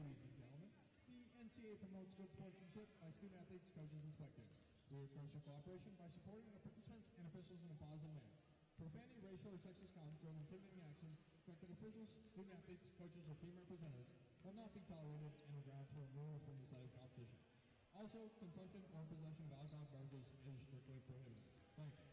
Ladies and gentlemen, the NCAA promotes good sportsmanship by student athletes, coaches, and spectators. We encourage your cooperation by supporting the participants and officials in a positive manner. To prevent any racial or sexist comments or intimidating actions directed at officials, student athletes, coaches, or team representatives will not be tolerated and are grounds for removal from the site of competition. Also, consumption or possession of alcoholic beverages is strictly prohibited. Thank you.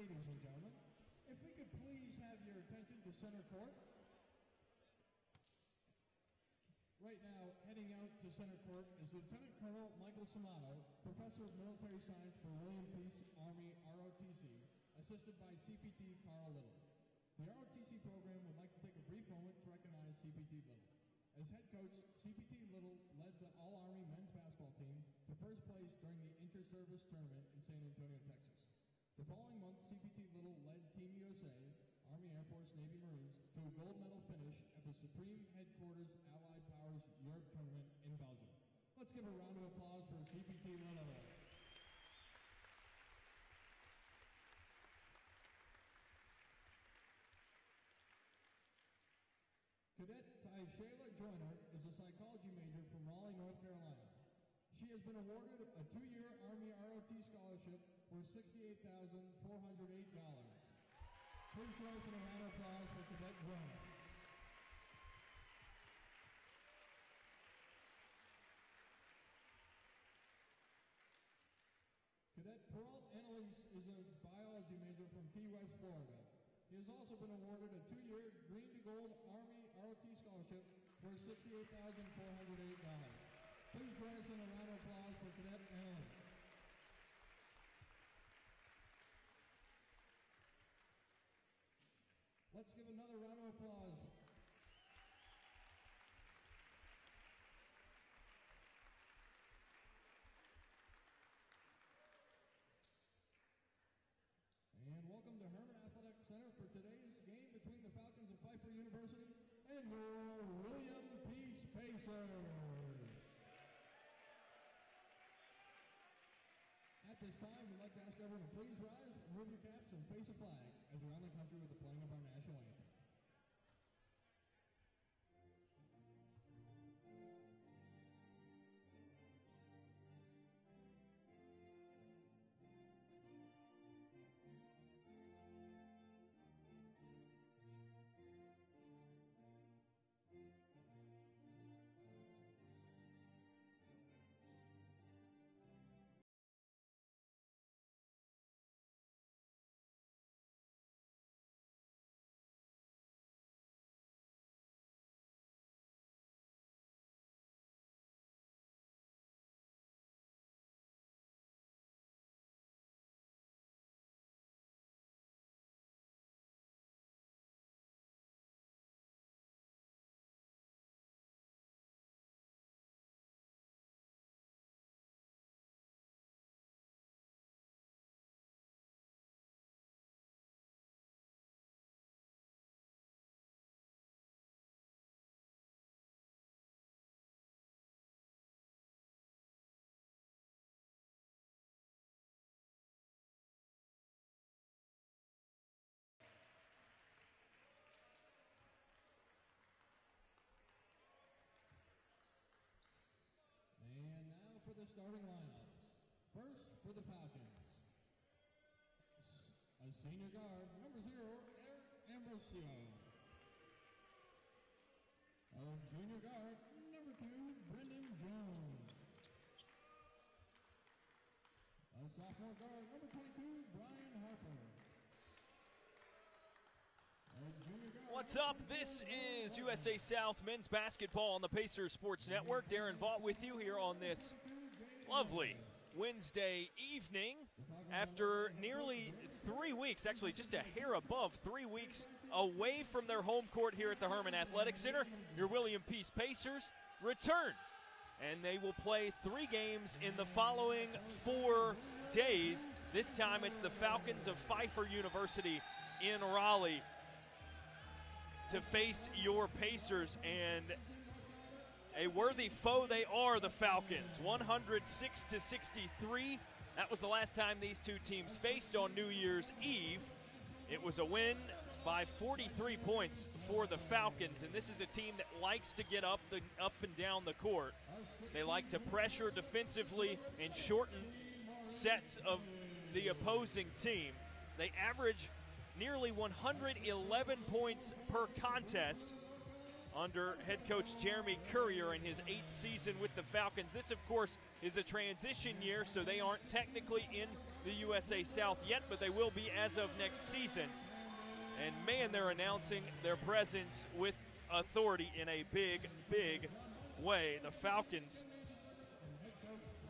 Ladies and gentlemen, if we could please have your attention to center court. Right now, heading out to center court is Lieutenant Colonel Michael Samato, Professor of Military Science for William Peace Army ROTC, assisted by CPT Carl Little. The ROTC program would like to take a brief moment to recognize CPT Little. As head coach, CPT Little led the All-Army men's basketball team to first place during the inter-service tournament in San Antonio, Texas. The following month, CPT Little led Team USA, Army, Air Force, Navy, Marines, to a gold medal finish at the Supreme Headquarters Allied Powers Europe Tournament in Belgium. Let's give a round of applause for CPT Little. Cadet Tyshayla Joyner is a psychology major from Raleigh, North Carolina. She has been awarded a 2-year Army ROT scholarship worth $68,408. Please show us a round of applause for Cadet Joyner. Cadet Peralt Annalise is a biology major from Key West, Florida. He has also been awarded a 2-year Green to Gold Army ROT scholarship worth $68,408. Please join us in a round of applause for Cadet Annalise. Let's give another round of applause. And welcome to Herman Athletic Center for today's game between the Falcons of Pfeiffer University and your William Peace Pacers. At this time, we'd like to ask everyone to please rise, remove your caps, and face a flag as we honor the country with the playing of our national anthem. And now for the starting lineups. First, for the Falcons, a senior guard, number 0, Eric Ambrosio. A junior guard, number 2, Brendan Jones. A sophomore guard, number 22, Brian Harper. What's up? This is USA South Men's Basketball on the Pacers Sports Network. Darren Vaught with you here on this lovely Wednesday evening. After nearly 3 weeks, actually just a hair above 3 weeks away from their home court here at the Herman Athletic Center, your William Peace Pacers return. And they will play 3 games in the following 4 days. This time it's the Falcons of Pfeiffer University in Raleigh to face your Pacers, and a worthy foe they are, the Falcons. 106-63. That was the last time these two teams faced on New Year's Eve. It was a win by 43 points for the Falcons, and this is a team that likes to get up and down the court. They like to pressure defensively and shorten sets of the opposing team. They average nearly 111 points per contest under head coach Jeremy Courier in his 8th season with the Falcons. This, of course, is a transition year, so they aren't technically in the USA South yet, but they will be as of next season. And, man, they're announcing their presence with authority in a big, big way. The Falcons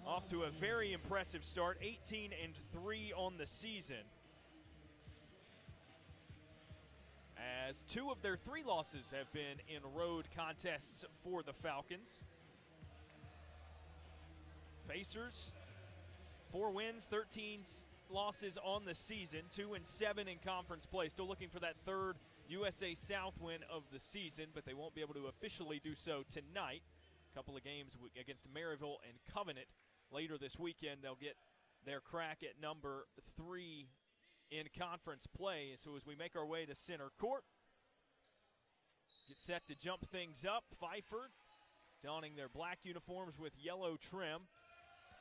off to a very impressive start, 18-3 on the season. as 2 of their 3 losses have been in road contests for the Falcons. Pacers, 4 wins, 13 losses on the season, 2-7 in conference play. Still looking for that 3rd USA South win of the season, but they won't be able to officially do so tonight. A couple of games against Maryville and Covenant later this weekend. They'll get their crack at number 3 in conference play. So as we make our way to center court, get set to jump things up. Pfeiffer donning their black uniforms with yellow trim.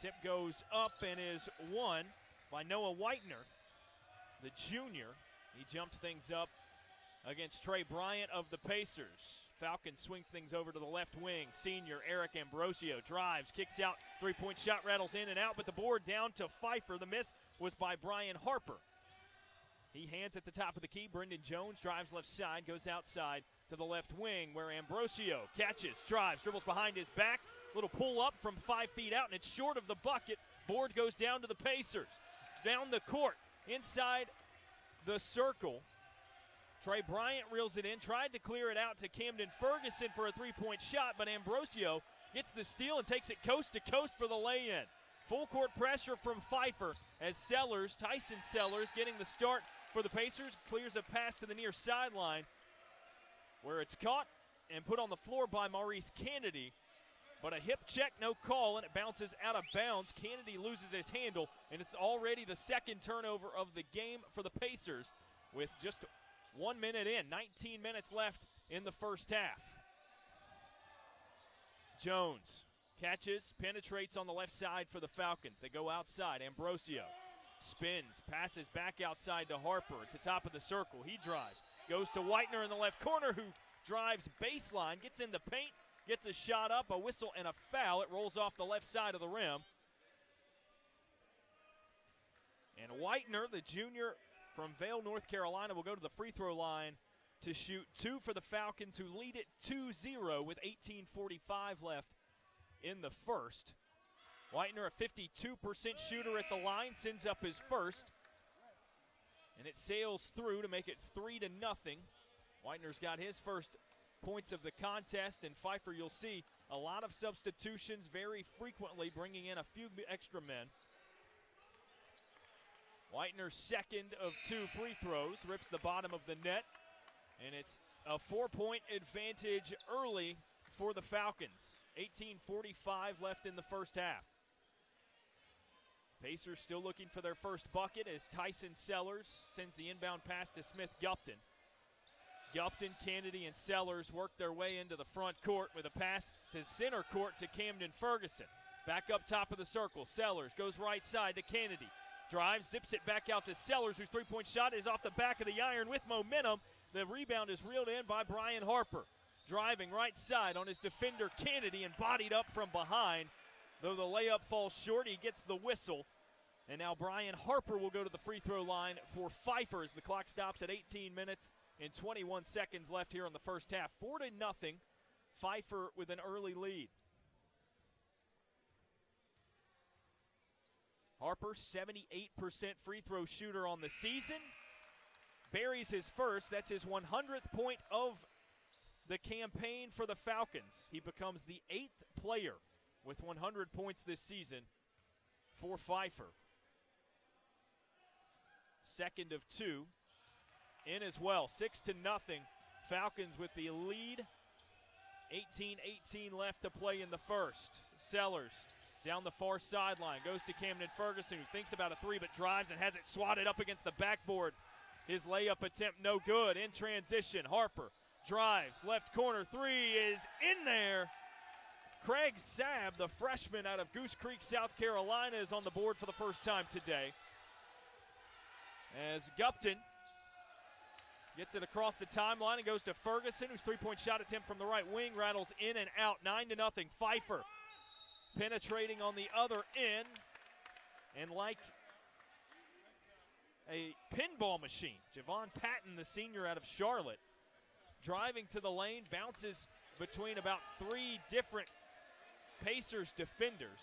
Tip goes up and is won by Noah Whitener, the junior. He jumped things up against Trey Bryant of the Pacers. Falcons swing things over to the left wing. Senior Eric Ambrosio drives, kicks out, 3-point shot rattles in and out, but the board down to Pfeiffer. The miss was by Brian Harper. He hands at the top of the key. Brendan Jones drives left side, goes outside to the left wing where Ambrosio catches, drives, dribbles behind his back. Little pull up from 5 feet out, and it's short of the bucket. Board goes down to the Pacers. Down the court, inside the circle. Trey Bryant reels it in, tried to clear it out to Camden Ferguson for a 3-point shot, but Ambrosio gets the steal and takes it coast to coast for the lay-in. Full court pressure from Pfeiffer as Tyson Sellers, getting the start for the Pacers, clears a pass to the near sideline where it's caught and put on the floor by Maurice Kennedy. But a hip check, no call, and it bounces out of bounds. Kennedy loses his handle, and it's already the 2nd turnover of the game for the Pacers with just 1 minute in, 19 minutes left in the first half. Jones catches, penetrates on the left side for the Falcons. They go outside. Ambrosio spins, passes back outside to Harper at the top of the circle. He drives, goes to Whitener in the left corner, who drives baseline, gets in the paint, gets a shot up, a whistle, and a foul. It rolls off the left side of the rim. And Whitener, the junior from Vail, North Carolina, will go to the free throw line to shoot 2 for the Falcons, who lead it 2-0 with 18:45 left in the first. Whitener, a 52% shooter at the line, sends up his first. And it sails through to make it 3-0. Whitener's got his first points of the contest, and Pfeiffer, you'll see a lot of substitutions, very frequently bringing in a few extra men. Whitener's 2nd of 2 free throws, rips the bottom of the net, and it's a 4-point advantage early for the Falcons. 18:45 left in the first half. Pacers still looking for their first bucket as Tyson Sellers sends the inbound pass to Smith Gupton. Gupton, Kennedy, and Sellers work their way into the front court with a pass to center court to Camden Ferguson. Back up top of the circle, Sellers goes right side to Kennedy. Drives, zips it back out to Sellers, whose 3-point shot is off the back of the iron with momentum. The rebound is reeled in by Brian Harper. Driving right side on his defender Kennedy and bodied up from behind. Though the layup falls short, he gets the whistle. And now Brian Harper will go to the free throw line for Pfeiffer as the clock stops at 18 minutes and 21 seconds left here in the first half. 4-0, Pfeiffer with an early lead. Harper, 78% free throw shooter on the season. Buries his first. That's his 100th point of the campaign for the Falcons. He becomes the 8th player with 100 points this season for Pfeiffer. 2nd of 2 in as well. 6-0. Falcons with the lead. 18-18 left to play in the first. Sellers down the far sideline, goes to Camden Ferguson, who thinks about a 3 but drives and has it swatted up against the backboard. His layup attempt no good. In transition, Harper drives, left corner 3 is in there. Craig Sabb, the freshman out of Goose Creek, South Carolina, is on the board for the first time today. As Gupton gets it across the timeline and goes to Ferguson, whose 3-point shot attempt from the right wing rattles in and out. 9-0. Pfeiffer penetrating on the other end, and like a pinball machine, Javon Patton, the senior out of Charlotte, driving to the lane, bounces between about 3 different Pacers defenders.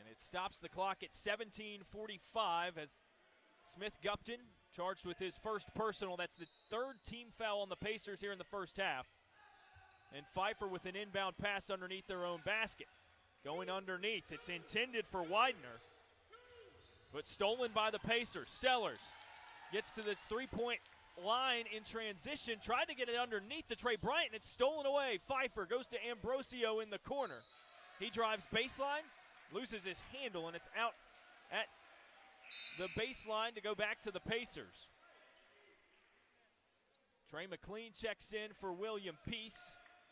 And it stops the clock at 17:45 as Smith-Gupton charged with his first personal. That's the third team foul on the Pacers here in the first half. And Pfeiffer with an inbound pass underneath their own basket. Going underneath. It's intended for Widener, but stolen by the Pacers. Sellers gets to the three-point line in transition. Tried to get it underneath to Trey Bryant, and it's stolen away. Pfeiffer goes to Ambrosio in the corner. He drives baseline, loses his handle, and it's out at the baseline to go back to the Pacers. Trey McLean checks in for William Peace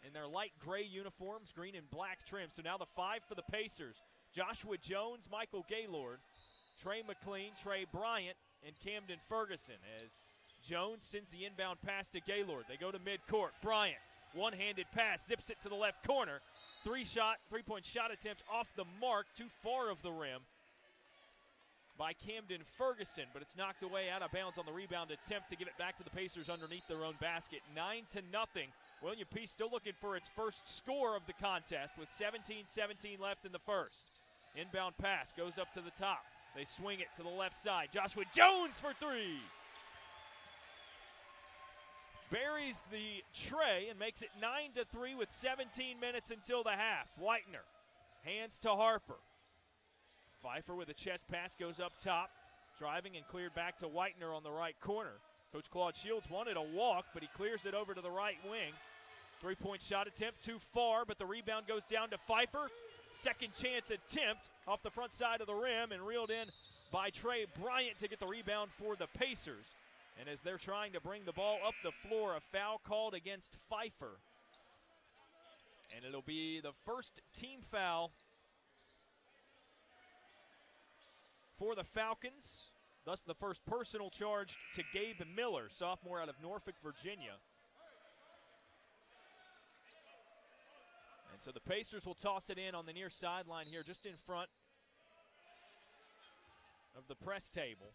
in their light gray uniforms, green and black trim. So now the 5 for the Pacers. Joshua Jones, Michael Gaylord, Trey McLean, Trey Bryant, and Camden Ferguson as Jones sends the inbound pass to Gaylord. They go to midcourt. Bryant, one-handed pass, zips it to the left corner. Three-point shot attempt off the mark, too far of the rim by Camden Ferguson, but it's knocked away out of bounds on the rebound attempt to give it back to the Pacers underneath their own basket. 9-0. William Peace still looking for its first score of the contest with 17-17 left in the first. Inbound pass goes up to the top. They swing it to the left side. Joshua Jones for 3. Buries the tray and makes it 9-3 with 17 minutes until the half. Whitener hands to Harper. Pfeiffer with a chest pass goes up top. Driving and cleared back to Whitener on the right corner. Coach Claude Shields wanted a walk, but he clears it over to the right wing. Three-point shot attempt too far, but the rebound goes down to Pfeiffer. Second chance attempt off the front side of the rim and reeled in by Trey Bryant to get the rebound for the Pacers. And as they're trying to bring the ball up the floor, a foul called against Pfeiffer. And it'll be the first team foul for the Falcons. Thus the first personal charge to Gabe Miller, sophomore out of Norfolk, Virginia. And so the Pacers will toss it in on the near sideline here, just in front of the press table.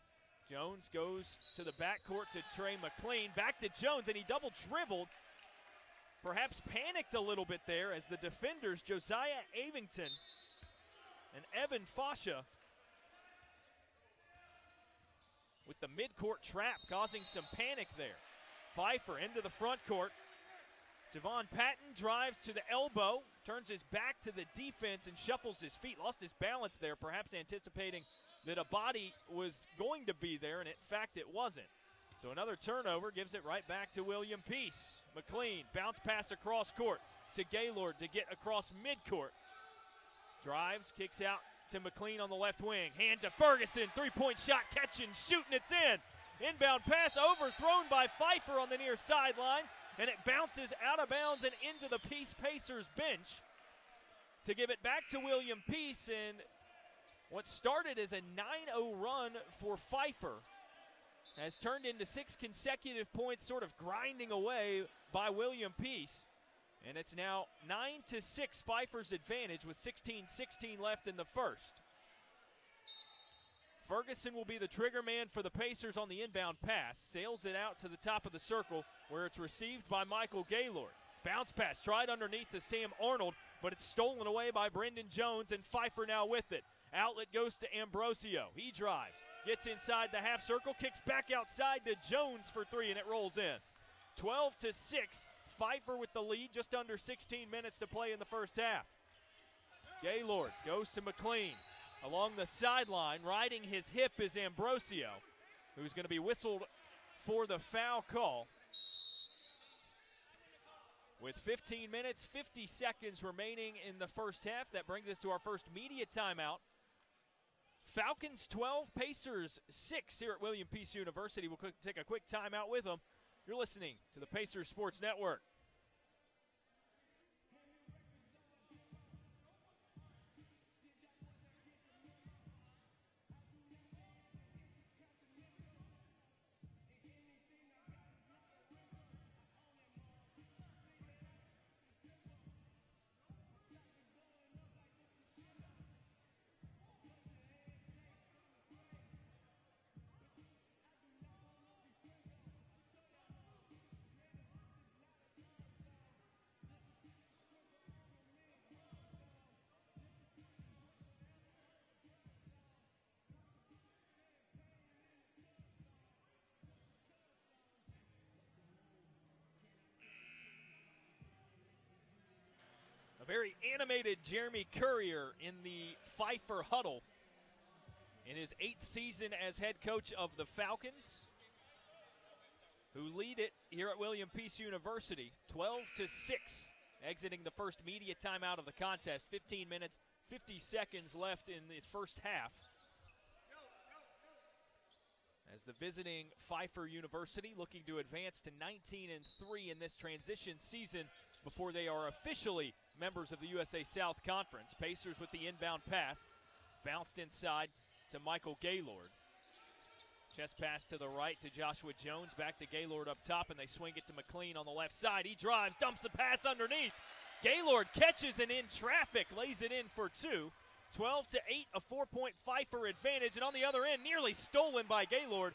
Jones goes to the backcourt to Trey McLean. Back to Jones, and he double dribbled. Perhaps panicked a little bit there as the defenders, Josiah Avington and Evan Fasha, with the midcourt trap causing some panic there. Pfeiffer into the front court. Javon Patton drives to the elbow, turns his back to the defense and shuffles his feet. Lost his balance there, perhaps anticipating that a body was going to be there, and in fact it wasn't. So another turnover gives it right back to William Peace. McLean, bounce pass across court to Gaylord to get across midcourt. Drives, kicks out to McLean on the left wing. Hand to Ferguson, three-point shot, catching, shooting, it's in. Inbound pass overthrown by Pfeiffer on the near sideline, and it bounces out of bounds and into the Peace Pacers bench to give it back to William Peace. And what started as a 9-0 run for Pfeiffer has turned into 6 consecutive points, sort of grinding away by William Peace. And it's now 9-6, Pfeiffer's advantage with 16:16 left in the first. Ferguson will be the trigger man for the Pacers on the inbound pass. Sails it out to the top of the circle where it's received by Michael Gaylord. Bounce pass tried underneath to Sam Arnold, but it's stolen away by Brendan Jones, and Pfeiffer now with it. Outlet goes to Ambrosio. He drives, gets inside the half circle, kicks back outside to Jones for 3, and it rolls in. 12-6. Pfeiffer with the lead, just under 16 minutes to play in the first half. Gaylord goes to McLean. Along the sideline, riding his hip is Ambrosio, who's going to be whistled for the foul call. With 15 minutes, 50 seconds remaining in the first half, that brings us to our first media timeout. Falcons 12, Pacers 6 here at William Peace University. We'll take a quick timeout with them. You're listening to the Pacers Sports Network. A very animated Jeremy Courier in the Pfeiffer huddle in his 8th season as head coach of the Falcons, who lead it here at William Peace University, 12-6, exiting the first media timeout of the contest. 15 minutes, 50 seconds left in the first half. As the visiting Pfeiffer University looking to advance to 19-3 in this transition season before they are officially members of the USA South Conference. Pacers with the inbound pass, bounced inside to Michael Gaylord. Chest pass to the right to Joshua Jones, back to Gaylord up top, and they swing it to McLean on the left side. He drives, dumps a pass underneath. Gaylord catches and in traffic, lays it in for 2. 12-8, a 4-point Pfeiffer advantage, and on the other end, nearly stolen by Gaylord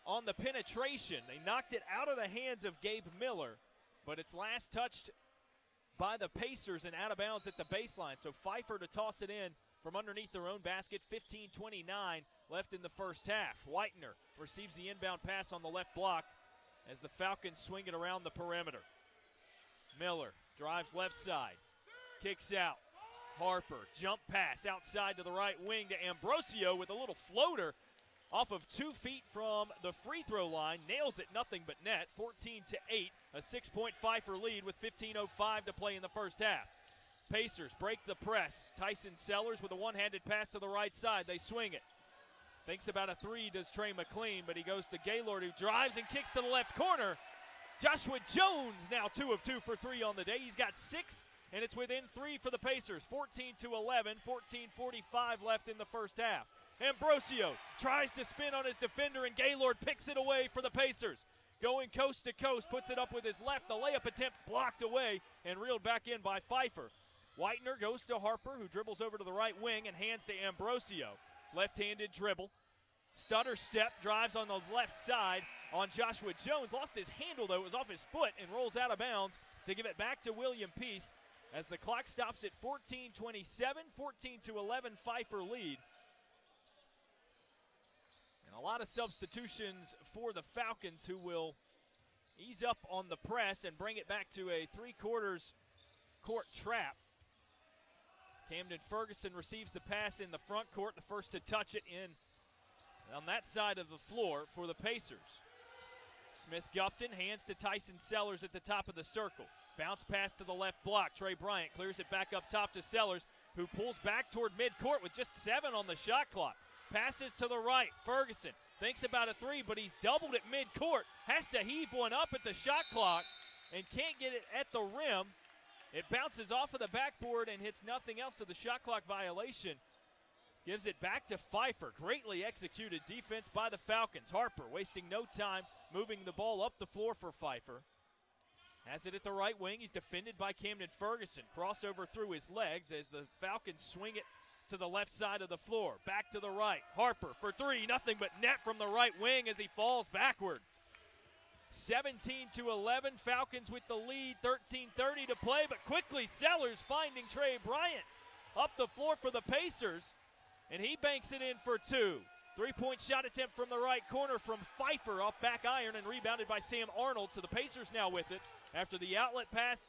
on the penetration. They knocked it out of the hands of Gabe Miller, but it's last touched by the Pacers and out of bounds at the baseline. So Pfeiffer to toss it in from underneath their own basket. 15:29 left in the first half. Whitener receives the inbound pass on the left block as the Falcons swing it around the perimeter. Miller drives left side, kicks out. Harper, jump pass outside to the right wing to Ambrosio with a little floater off of 2 feet from the free throw line. Nails it, nothing but net. 14-8, a 6-point Pfeiffer lead with 15:05 to play in the first half. Pacers break the press. Tyson Sellers with a one-handed pass to the right side. They swing it. Thinks about a 3 does Trey McLean, but he goes to Gaylord, who drives and kicks to the left corner. Joshua Jones now 2 of 2 for 3 on the day. He's got 6. And it's within 3 for the Pacers, 14-11, 14:45 left in the first half. Ambrosio tries to spin on his defender, and Gaylord picks it away for the Pacers. Going coast to coast, puts it up with his left. The layup attempt blocked away and reeled back in by Pfeiffer. Whitener goes to Harper, who dribbles over to the right wing and hands to Ambrosio. Left-handed dribble. Stutter step, drives on the left side on Joshua Jones. Lost his handle, though. It was off his foot and rolls out of bounds to give it back to William Peace. As the clock stops at 14:27, 14-11 Pfeiffer lead. And a lot of substitutions for the Falcons, who will ease up on the press and bring it back to a 3/4 court trap. Camden Ferguson receives the pass in the front court, the first to touch it in on that side of the floor for the Pacers. Smith-Gupton hands to Tyson Sellers at the top of the circle. Bounce pass to the left block. Trey Bryant clears it back up top to Sellers, who pulls back toward midcourt with just 7 on the shot clock. Passes to the right. Ferguson thinks about a 3, but he's doubled at midcourt. Has to heave one up at the shot clock and can't get it at the rim. It bounces off of the backboard and hits nothing else to the shot clock violation. Gives it back to Pfeiffer. Greatly executed defense by the Falcons. Harper wasting no time moving the ball up the floor for Pfeiffer. Has it at the right wing. He's defended by Camden Ferguson. Crossover through his legs as the Falcons swing it to the left side of the floor. Back to the right. Harper for 3. Nothing but net from the right wing as he falls backward. 17-11. Falcons with the lead. 13:30 to play, but quickly Sellers finding Trey Bryant up the floor for the Pacers, and he banks it in for 2. 3-point shot attempt from the right corner from Pfeiffer off back iron and rebounded by Sam Arnold. So the Pacers now with it after the outlet pass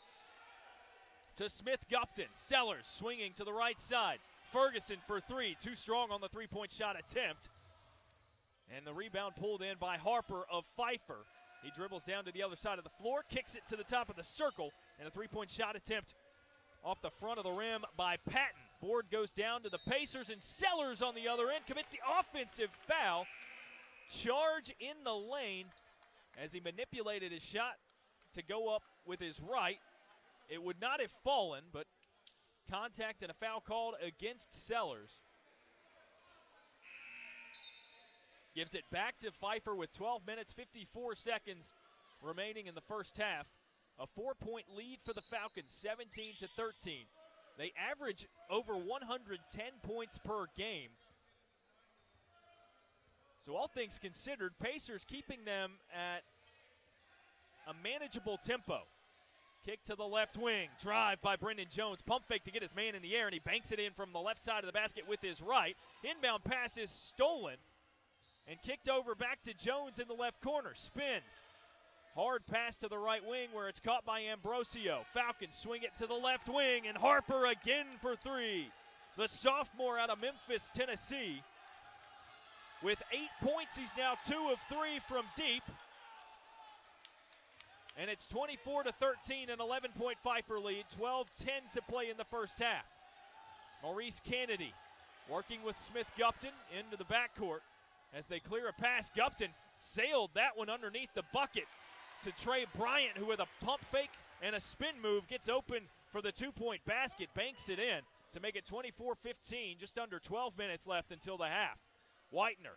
to Smith-Gupton. Sellers swinging to the right side. Ferguson for 3. Too strong on the 3-point shot attempt. And the rebound pulled in by Harper of Pfeiffer. He dribbles down to the other side of the floor, kicks it to the top of the circle, and a 3-point shot attempt off the front of the rim by Patton. Board goes down to the Pacers, and Sellers on the other end commits the offensive foul. Charge in the lane as he manipulated his shot to go up with his right. It would not have fallen, but contact and a foul called against Sellers. Gives it back to Pfeiffer with 12 minutes, 54 seconds remaining in the first half. A 4-point lead for the Falcons, 17-13. They average over 110 points per game. So all things considered, Pacers keeping them at a manageable tempo. Kick to the left wing, drive by Brendan Jones, pump fake to get his man in the air, and he banks it in from the left side of the basket with his right. Inbound pass is stolen and kicked over back to Jones in the left corner. Spins, Hard pass to the right wing where it's caught by Ambrosio. Falcons swing it to the left wing, and Harper again for three. The sophomore out of Memphis, Tennessee. With 8 points, he's now 2 of 3 from deep. And it's 24-13, an 11-point Pfeiffer lead, 12-10 to play in the first half. Maurice Kennedy working with Smith Gupton into the backcourt as they clear a pass. Gupton sailed that one underneath the bucket to Trey Bryant, who with a pump fake and a spin move gets open for the 2-point basket, banks it in to make it 24-15, just under 12 minutes left until the half. Whitener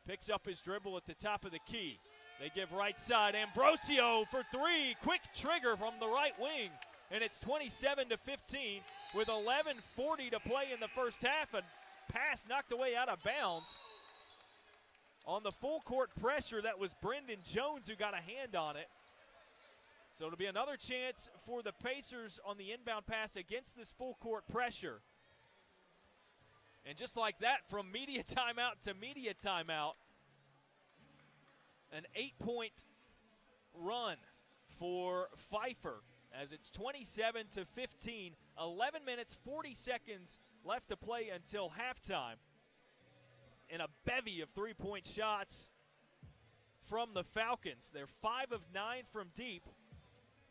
picks up his dribble at the top of the key. They give right side, Ambrosio for three, quick trigger from the right wing, and it's 27-15 with 11:40 to play in the first half. A pass knocked away out of bounds. On the full court pressure, that was Brendan Jones who got a hand on it. So it'll be another chance for the Pacers on the inbound pass against this full court pressure. And just like that, from media timeout to media timeout, an 8-point run for Pfeiffer as it's 27-15, 11 minutes, 40 seconds left to play until halftime. And a bevy of three-point shots from the Falcons. They're 5 of 9 from deep,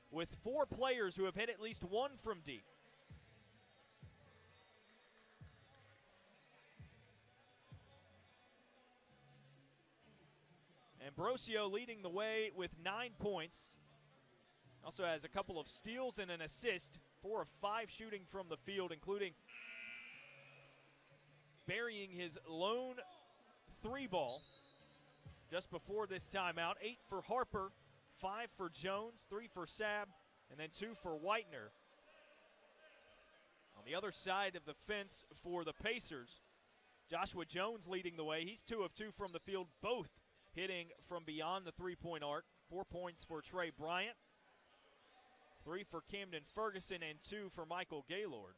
with 4 players who have hit at least one from deep. Ambrosio leading the way with 9 points. Also has a couple of steals and an assist. 4 of 5 shooting from the field, including burying his lone 3-ball just before this timeout. 8 for Harper, 5 for Jones, 3 for Sabb, and then 2 for Whitener. On the other side of the fence for the Pacers, Joshua Jones leading the way. He's 2 of 2 from the field, both hitting from beyond the three-point arc. 4 points for Trey Bryant, 3 for Camden Ferguson, and 2 for Michael Gaylord.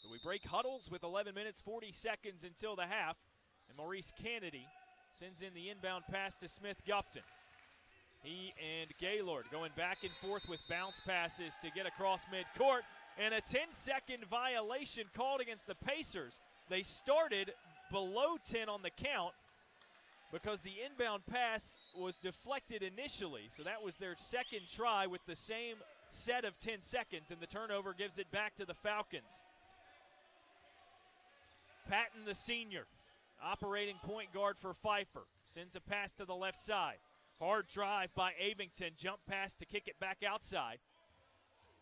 So we break huddles with 11 minutes, 40 seconds until the half. And Maurice Kennedy sends in the inbound pass to Smith Gupton. He and Gaylord going back and forth with bounce passes to get across midcourt. And a 10-second violation called against the Pacers. They started below 10 on the count because the inbound pass was deflected initially. So that was their second try with the same set of 10 seconds, and the turnover gives it back to the Falcons. Patton, the senior, operating point guard for Pfeiffer, sends a pass to the left side. Hard drive by Avington, jump pass to kick it back outside.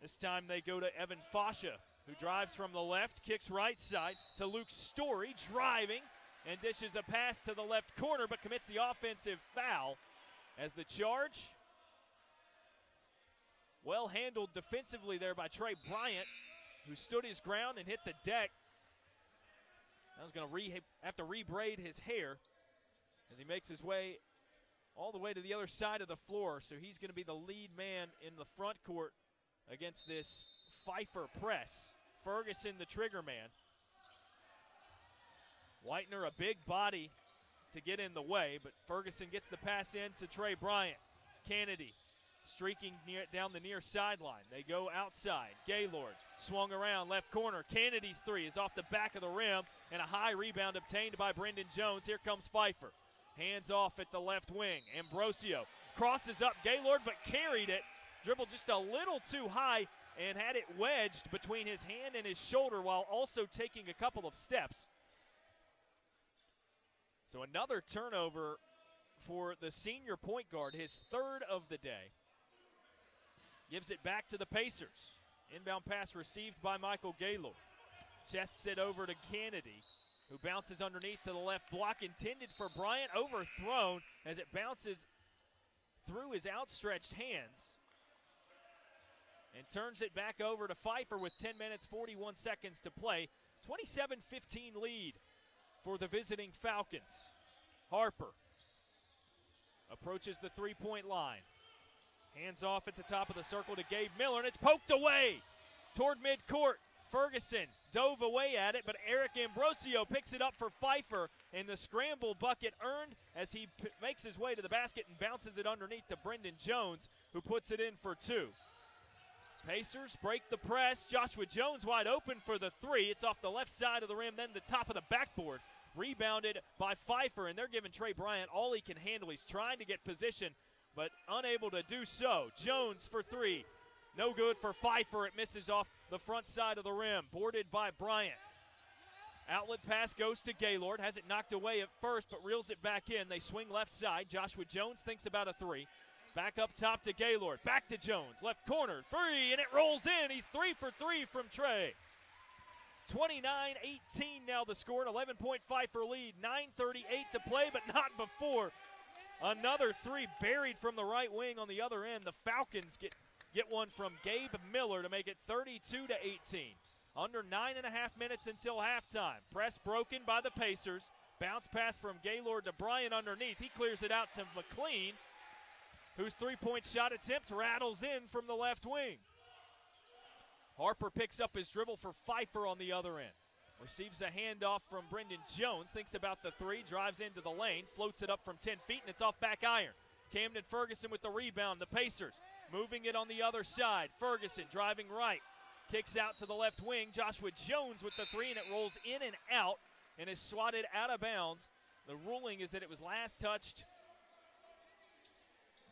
This time they go to Evan Fasha, who drives from the left, kicks right side to Luke Story, driving, and dishes a pass to the left corner, but commits the offensive foul as the charge. Well handled defensively there by Trey Bryant, who stood his ground and hit the deck. Now he's going to have to rebraid his hair as he makes his way all the way to the other side of the floor. So he's going to be the lead man in the front court against this Pfeiffer press. Ferguson, the trigger man. Whitener, a big body to get in the way, but Ferguson gets the pass in to Trey Bryant. Kennedy streaking down the near sideline. They go outside. Gaylord swung around left corner. Kennedy's three is off the back of the rim, and a high rebound obtained by Brendan Jones. Here comes Pfeiffer. Hands off at the left wing. Ambrosio crosses up Gaylord, but carried it. Dribbled just a little too high and had it wedged between his hand and his shoulder while also taking a couple of steps. So another turnover for the senior point guard, his third of the day. Gives it back to the Pacers. Inbound pass received by Michael Gaylord. Chests it over to Kennedy, who bounces underneath to the left block, intended for Bryant, overthrown as it bounces through his outstretched hands. And turns it back over to Pfeiffer with 10 minutes, 41 seconds to play. 27-15 lead for the visiting Falcons. Harper approaches the three-point line. Hands off at the top of the circle to Gabe Miller, and it's poked away toward midcourt. Ferguson dove away at it, but Eric Ambrosio picks it up for Pfeiffer, and the scramble bucket earned as he makes his way to the basket and bounces it underneath to Brendan Jones, who puts it in for 2. Pacers break the press. Joshua Jones wide open for the 3. It's off the left side of the rim, then the top of the backboard. Rebounded by Pfeiffer, and they're giving Trey Bryant all he can handle. He's trying to get position, but unable to do so. Jones for 3. No good for Pfeiffer. It misses off the front side of the rim. Boarded by Bryant. Outlet pass goes to Gaylord. Has it knocked away at first, but reels it back in. They swing left side. Joshua Jones thinks about a 3. Back up top to Gaylord. Back to Jones. Left corner. 3, and it rolls in. He's 3 for 3 from Trey. 29-18 now the score. An 11-point Pfeiffer lead. 9:38 to play, but not before. Another 3 buried from the right wing on the other end. The Falcons get one from Gabe Miller to make it 32-18. Under 9.5 minutes until halftime. Press broken by the Pacers. Bounce pass from Gaylord to Bryant underneath. He clears it out to McLean, whose 3-point shot attempt rattles in from the left wing. Harper picks up his dribble for Pfeiffer on the other end. Receives a handoff from Brendan Jones. Thinks about the 3. Drives into the lane. Floats it up from 10 feet, and it's off back iron. Camden Ferguson with the rebound. The Pacers moving it on the other side. Ferguson driving right. Kicks out to the left wing. Joshua Jones with the 3, and it rolls in and out and is swatted out of bounds. The ruling is that it was last touched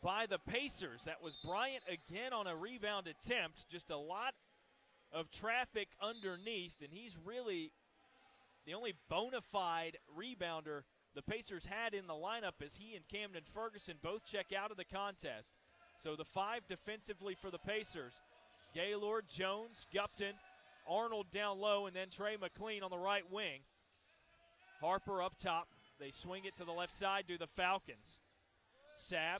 by the Pacers. That was Bryant again on a rebound attempt. Just a lot of traffic underneath, and he's really the only bona fide rebounder the Pacers had in the lineup, as he and Camden Ferguson both check out of the contest. So the 5 defensively for the Pacers. Gaylord, Jones, Gupton, Arnold down low, and then Trey McLean on the right wing. Harper up top. They swing it to the left side to the Falcons. Sabb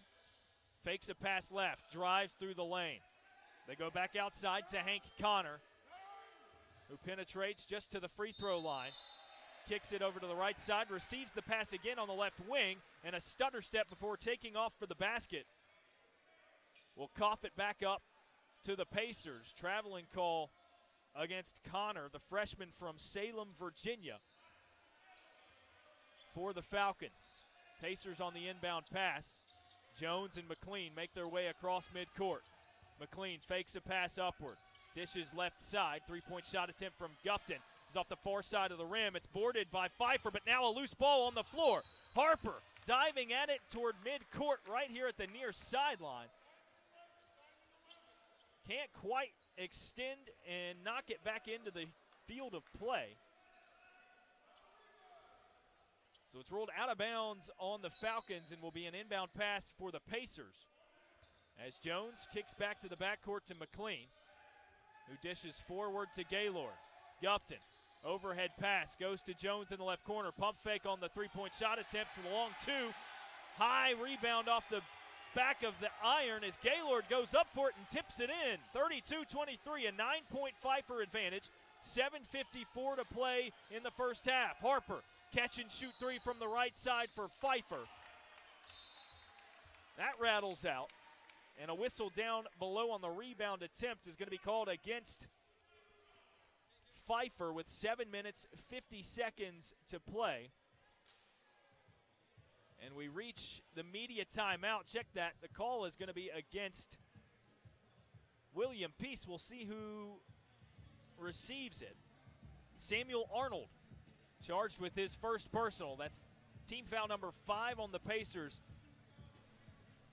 fakes a pass left, drives through the lane. They go back outside to Hank Connor, who penetrates just to the free throw line. Kicks it over to the right side, receives the pass again on the left wing, and a stutter step before taking off for the basket. Will cough it back up to the Pacers. Traveling call against Connor, the freshman from Salem, Virginia, for the Falcons. Pacers on the inbound pass. Jones and McLean make their way across midcourt. McLean fakes a pass upward. Dishes left side. 3-point shot attempt from Gupton. He's off the far side of the rim. It's boarded by Pfeiffer, but now a loose ball on the floor. Harper diving at it toward midcourt right here at the near sideline. Can't quite extend and knock it back into the field of play. So it's rolled out of bounds on the Falcons and will be an inbound pass for the Pacers, as Jones kicks back to the backcourt to McLean, who dishes forward to Gaylord. Gupton, overhead pass, goes to Jones in the left corner. Pump fake on the 3-point shot attempt for the long 2. High rebound off the back of the iron as Gaylord goes up for it and tips it in. 32-23, a 9-point Pfeiffer advantage. 7:54 to play in the first half. Harper, catch and shoot 3 from the right side for Pfeiffer. That rattles out, and a whistle down below on the rebound attempt is going to be called against Pfeiffer with 7 minutes, 50 seconds to play. And we reach the media timeout. Check that. The call is going to be against William Peace. We'll see who receives it. Samuel Arnold, charged with his first personal. That's team foul number 5 on the Pacers,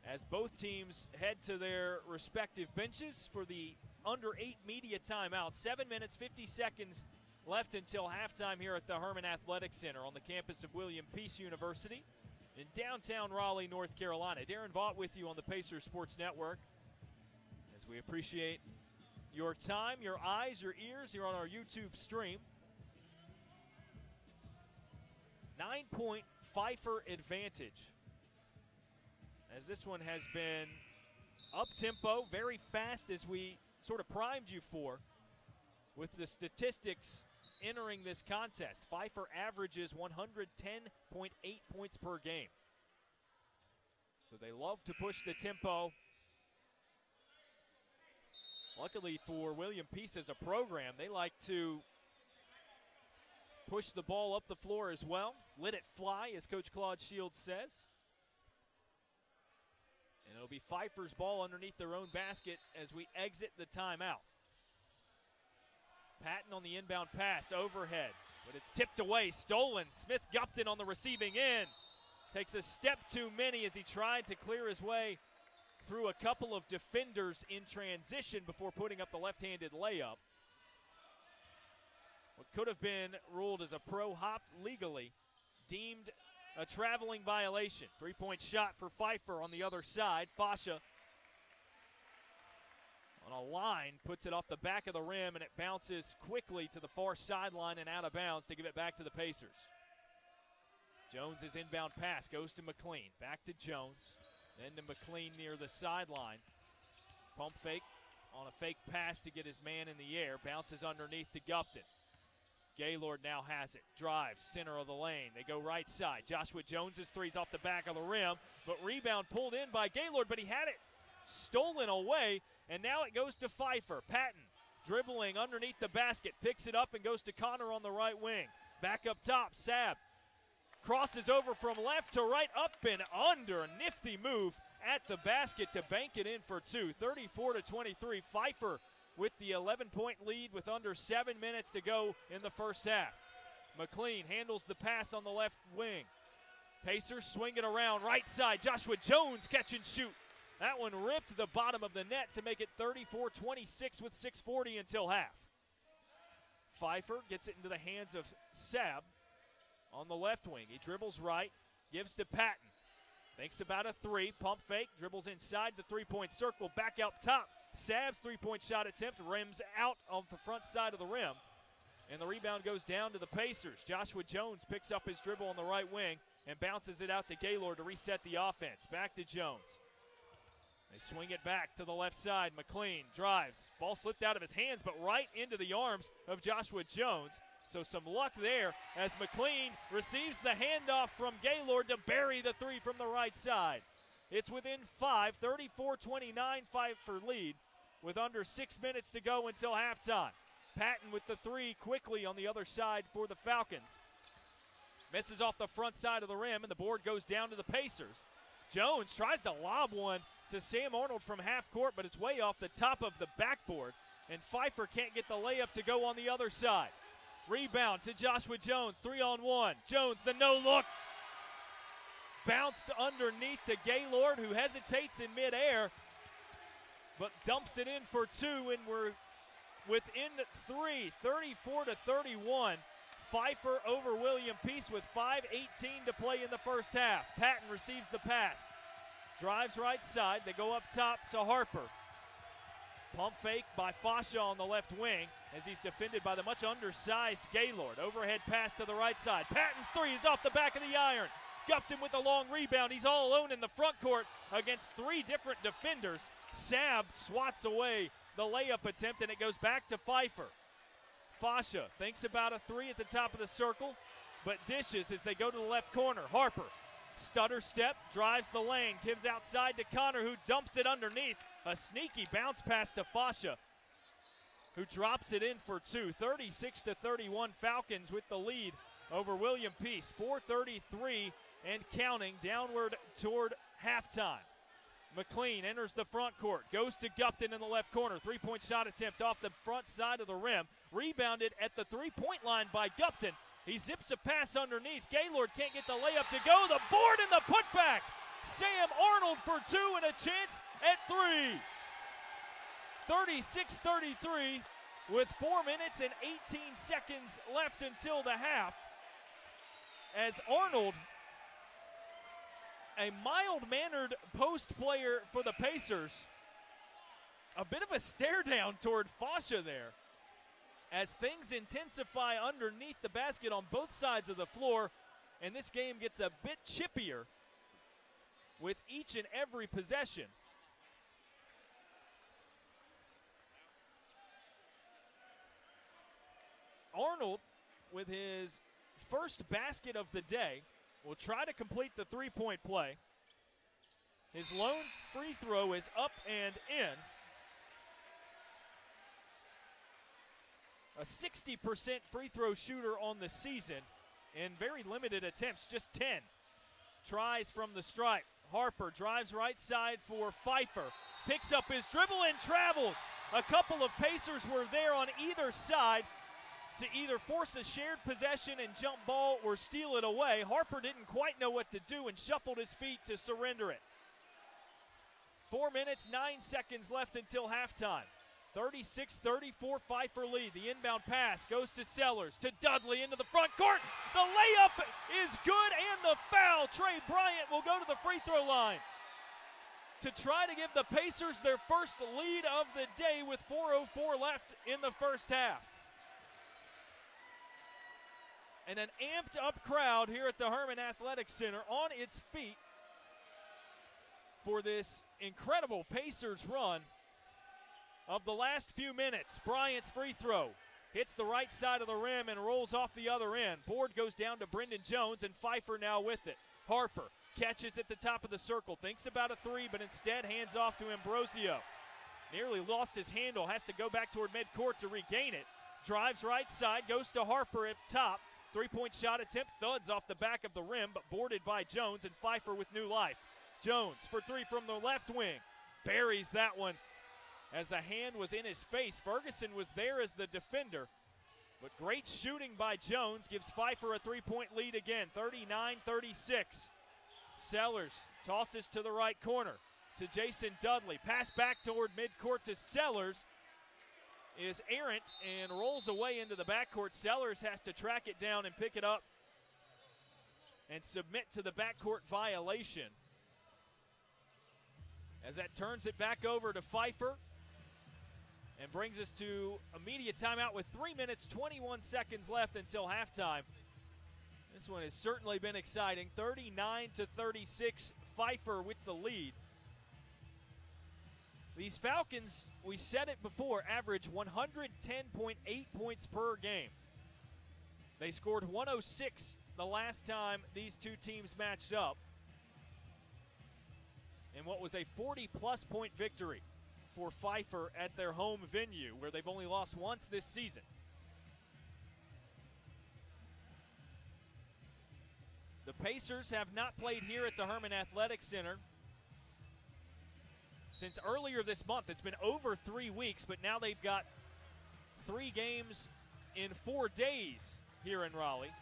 as both teams head to their respective benches for the under 8 media timeout. 7 minutes, 50 seconds left until halftime here at the Herman Athletic Center on the campus of William Peace University in downtown Raleigh, North Carolina. Darren Vaught with you on the Pacers Sports Network, as we appreciate your time, your eyes, your ears here on our YouTube stream. 9-point Pfeiffer advantage, as this one has been up-tempo, very fast, as we sort of primed you for with the statistics entering this contest. Pfeiffer averages 110.8 points per game. So they love to push the tempo Luckily for William Peace as a program, they like to push the ball up the floor as well. Let it fly, as Coach Claude Shields says. And it'll be Pfeiffer's ball underneath their own basket as we exit the timeout. Patton on the inbound pass, overhead, but it's tipped away, stolen. Smith-Gupton on the receiving end. Takes a step too many as he tried to clear his way through a couple of defenders in transition before putting up the left-handed layup. What could have been ruled as a pro hop legally, deemed a traveling violation. Three-point shot for Pfeiffer on the other side. Fasha on a line, puts it off the back of the rim, and it bounces quickly to the far sideline and out of bounds to give it back to the Pacers. Jones' inbound pass goes to McLean. Back to Jones, then to McLean near the sideline. Pump fake on a fake pass to get his man in the air. Bounces underneath to Gupton. Gaylord now has it. Drives, center of the lane. They go right side. Joshua Jones' three's off the back of the rim, but rebound pulled in by Gaylord, but he had it stolen away, and now it goes to Pfeiffer. Patton dribbling underneath the basket, picks it up and goes to Connor on the right wing. Back up top, Sabb crosses over from left to right, up and under. A nifty move at the basket to bank it in for two. 34-23. Pfeiffer with the 11-point lead with under 7 minutes to go in the first half. McLean handles the pass on the left wing. Pacers swing it around right side. Joshua Jones catch and shoot. That one ripped the bottom of the net to make it 34-26 with 6:40 until half. Pfeiffer gets it into the hands of Sabb on the left wing. He dribbles right, gives to Patton. Thinks about a three, pump fake, dribbles inside the three-point circle, back out top. Sabb's three-point shot attempt rims out on the front side of the rim, and the rebound goes down to the Pacers. Joshua Jones picks up his dribble on the right wing and bounces it out to Gaylord to reset the offense. Back to Jones. They swing it back to the left side. McLean drives. Ball slipped out of his hands, but right into the arms of Joshua Jones. So some luck there as McLean receives the handoff from Gaylord to bury the three from the right side. It's within 5, 34-29 Pfeiffer lead with under 6 minutes to go until halftime. Patton with the three quickly on the other side for the Falcons. Misses off the front side of the rim, and the board goes down to the Pacers. Jones tries to lob one to Sam Arnold from half court, but it's way off the top of the backboard, and Pfeiffer can't get the layup to go on the other side. Rebound to Joshua Jones, 3-on-1. Jones, the no-look. Bounced underneath to Gaylord, who hesitates in midair, but dumps it in for two, and we're within three, 34-31. Pfeiffer over William Peace with 5:18 to play in the first half. Patton receives the pass. Drives right side. They go up top to Harper. Pump fake by Fasha on the left wing as he's defended by the much undersized Gaylord. Overhead pass to the right side. Patton's three is off the back of the iron. Gupton with a long rebound. He's all alone in the front court against three different defenders. Sabb swats away the layup attempt, and it goes back to Pfeiffer. Fasha thinks about a three at the top of the circle, but dishes as they go to the left corner. Harper, stutter step, drives the lane, gives outside to Connor, who dumps it underneath. A sneaky bounce pass to Fasha, who drops it in for two. 36-31, Falcons with the lead over William Peace. 4:33 and counting downward toward halftime. McLean enters the front court, goes to Gupton in the left corner. Three-point shot attempt off the front side of the rim. Rebounded at the three-point line by Gupton. He zips a pass underneath. Gaylord can't get the layup to go. The board and the putback. Sam Arnold for two and a chance at three. 36-33 with 4 minutes and 18 seconds left until the half. As Arnold, a mild-mannered post player for the Pacers, a bit of a stare down toward Fasha there as things intensify underneath the basket on both sides of the floor, and this game gets a bit chippier with each and every possession. Arnold, with his first basket of the day, will try to complete the three-point play. His lone free throw is up and in. a 60% free throw shooter on the season in very limited attempts, just 10 tries from the stripe. Harper drives right side for Pfeiffer, picks up his dribble and travels. A couple of Pacers were there on either side to either force a shared possession and jump ball or steal it away. Harper didn't quite know what to do and shuffled his feet to surrender it. 4 minutes, 9 seconds left until halftime. 36-34 Pfeiffer lead. The inbound pass goes to Sellers, to Dudley into the front court. The layup is good and the foul. Trey Bryant will go to the free throw line to try to give the Pacers their first lead of the day with 4:04 left in the first half. And an amped up crowd here at the Herman Athletic Center on its feet for this incredible Pacers run of the last few minutes. Bryant's free throw hits the right side of the rim and rolls off the other end. Board goes down to Brendan Jones, and Pfeiffer now with it. Harper catches at the top of the circle, thinks about a three, but instead hands off to Ambrosio. Nearly lost his handle, has to go back toward midcourt to regain it. Drives right side, goes to Harper at top. Three-point shot attempt thuds off the back of the rim, but boarded by Jones, and Pfeiffer with new life. Jones for three from the left wing. Buries that one as the hand was in his face. Ferguson was there as the defender, but great shooting by Jones gives Pfeiffer a three-point lead again, 39-36. Sellers tosses to the right corner to Jason Dudley. Pass back toward midcourt to Sellers is errant and rolls away into the backcourt. Sellers has to track it down and pick it up and submit to the backcourt violation. As that turns it back over to Pfeiffer and brings us to immediate timeout with 3 minutes, 21 seconds left until halftime. This one has certainly been exciting. 39-36, Pfeiffer with the lead. These Falcons, we said it before, average 110.8 points per game. They scored 106 the last time these two teams matched up in what was a 40-plus point victory for Pfeiffer at their home venue, where they've only lost once this season. The Pacers have not played here at the Herman Athletic Center since earlier this month. It's been over 3 weeks, but now they've got 3 games in 4 days here in Raleigh.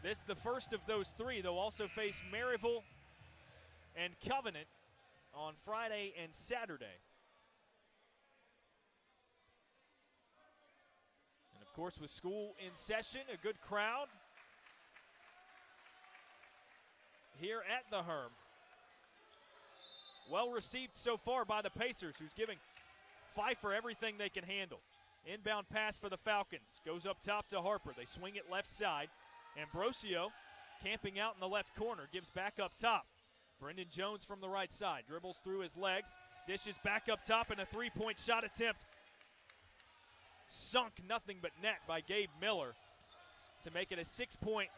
This the first of those 3. They'll also face Maryville and Covenant on Friday and Saturday. And of course, with school in session, a good crowd here at the Herm. Well received so far by the Pacers, who's giving Pfeiffer everything they can handle. Inbound pass for the Falcons. Goes up top to Harper. They swing it left side. Ambrosio camping out in the left corner. Gives back up top. Brendan Jones from the right side. Dribbles through his legs. Dishes back up top, and a three-point shot attempt. Sunk nothing but net by Gabe Miller to make it a 6-point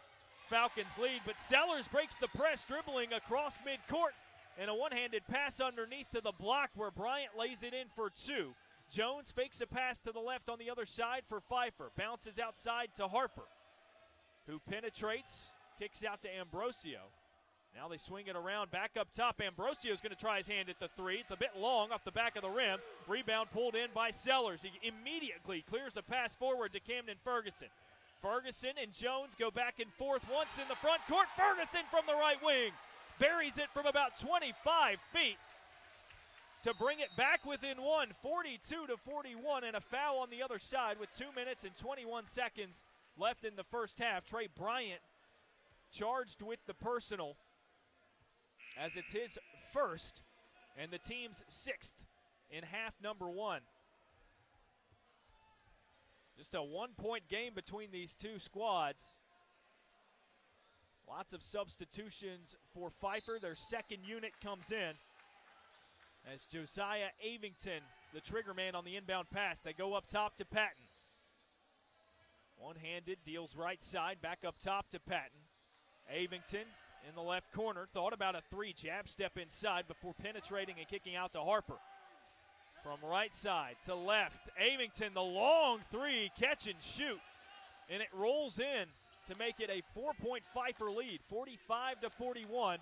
Falcons lead. But Sellers breaks the press, dribbling across midcourt. And a one-handed pass underneath to the block where Bryant lays it in for 2. Jones fakes a pass to the left on the other side for Pfeiffer. Bounces outside to Harper, who penetrates, kicks out to Ambrosio. Now they swing it around back up top. Ambrosio's going to try his hand at the 3. It's a bit long off the back of the rim. Rebound pulled in by Sellers. He immediately clears a pass forward to Camden Ferguson. Ferguson and Jones go back and forth once in the front court. Ferguson from the right wing buries it from about 25 feet to bring it back within 1, 42-41, and a foul on the other side with 2 minutes and 21 seconds left in the first half. Trey Bryant charged with the personal, as it's his first and the team's 6th in half number 1. Just a 1-point game between these two squads. Lots of substitutions for Pfeiffer. Their second unit comes in as Josiah Avington, the trigger man on the inbound pass. They go up top to Patton. One-handed, deals right side, back up top to Patton. Avington in the left corner, thought about a 3, jab step inside before penetrating and kicking out to Harper. From right side to left, Avington, the long three, catch and shoot. And it rolls in to make it a 4-point Pfeiffer lead, 45-41,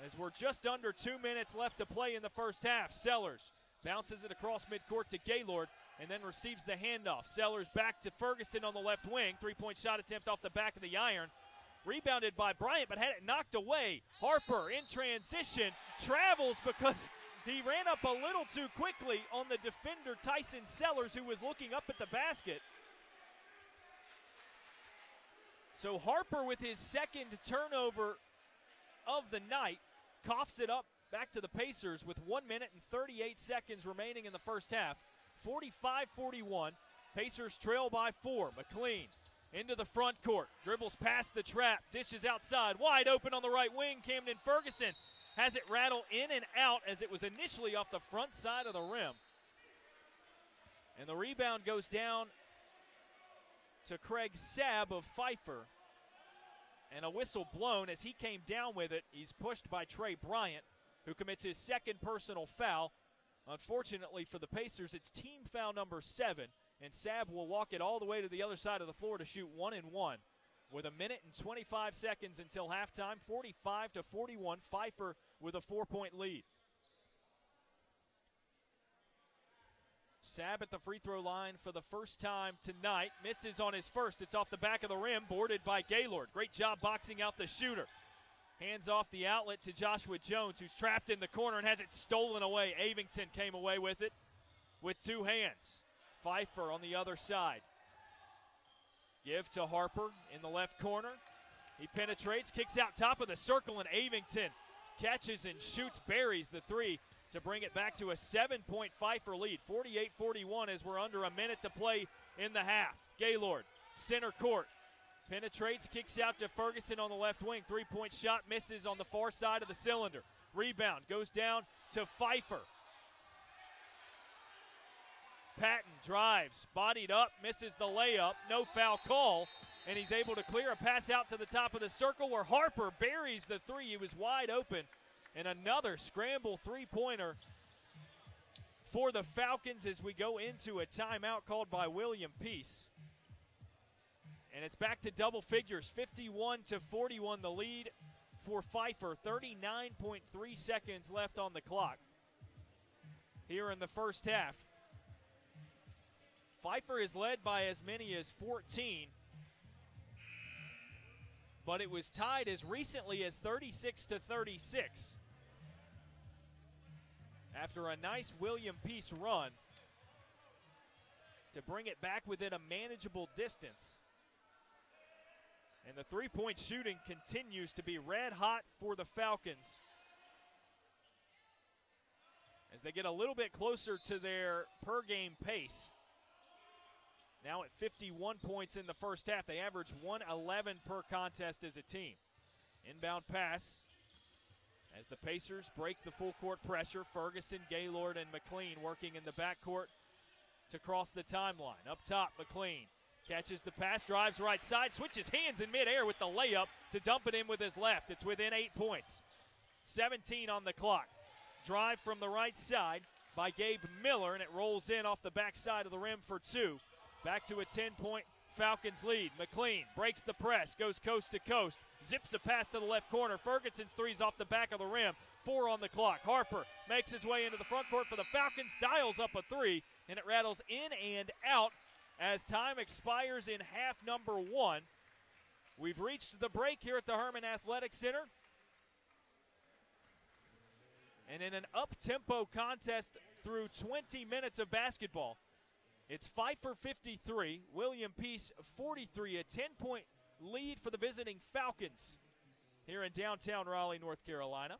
as we're just under 2 minutes left to play in the first half. Sellers bounces it across midcourt to Gaylord and then receives the handoff. Sellers back to Ferguson on the left wing. Three-point shot attempt off the back of the iron. Rebounded by Bryant, but had it knocked away. Harper in transition travels because he ran up a little too quickly on the defender Tyson Sellers, who was looking up at the basket. So Harper, with his second turnover of the night, coughs it up back to the Pacers with 1 minute and 38 seconds remaining in the first half. 45-41. Pacers trail by 4. McLean into the front court, dribbles past the trap, dishes outside, wide open on the right wing. Camden Ferguson has it rattle in and out as it was initially off the front side of the rim. And the rebound goes down to Craig Sabb of Pfeiffer. And a whistle blown as he came down with it. He's pushed by Trey Bryant, who commits his second personal foul. Unfortunately for the Pacers, it's team foul number 7, and Sabb will walk it all the way to the other side of the floor to shoot 1-and-1 with 1 minute and 25 seconds until halftime. 45-41, Pfeiffer with a 4-point lead. Sabb at the free throw line for the first time tonight. Misses on his first. It's off the back of the rim, boarded by Gaylord. Great job boxing out the shooter. Hands off the outlet to Joshua Jones, who's trapped in the corner and has it stolen away. Avington came away with it with 2 hands. Pfeiffer on the other side. Give to Harper in the left corner. He penetrates, kicks out top of the circle, and Avington catches and shoots, buries the three to bring it back to a 7-point Pfeiffer lead. 48-41 as we're under a minute to play in the half. Gaylord, center court. Penetrates, kicks out to Ferguson on the left wing. Three-point shot misses on the far side of the cylinder. Rebound goes down to Pfeiffer. Patton drives, bodied up, misses the layup. No foul call, and he's able to clear a pass out to the top of the circle where Harper buries the three. He was wide open. And another scramble three-pointer for the Falcons as we go into a timeout called by William Peace. And it's back to double figures, 51-41 the lead for Pfeiffer. 39.3 seconds left on the clock here in the first half. Pfeiffer is led by as many as 14, but it was tied as recently as 36-36. After a nice William Peace run to bring it back within a manageable distance. And the three-point shooting continues to be red hot for the Falcons as they get a little bit closer to their per-game pace. Now at 51 points in the first half. They average 111 per contest as a team. Inbound pass as the Pacers break the full court pressure. Ferguson, Gaylord, and McLean working in the backcourt to cross the timeline. Up top, McLean catches the pass, drives right side, switches hands in midair with the layup to dump it in with his left. It's within 8 points. 17 on the clock. Drive from the right side by Gabe Miller, and it rolls in off the backside of the rim for 2. Back to a 10-point Falcons lead. McLean breaks the press, goes coast to coast, zips a pass to the left corner. Ferguson's three's off the back of the rim. 4 on the clock. Harper makes his way into the front court for the Falcons, dials up a 3, and it rattles in and out as time expires in half number 1. We've reached the break here at the Herman Athletic Center. And in an up-tempo contest through 20 minutes of basketball, it's Pfeiffer 53, William Peace 43, a 10-point lead for the visiting Falcons here in downtown Raleigh, North Carolina.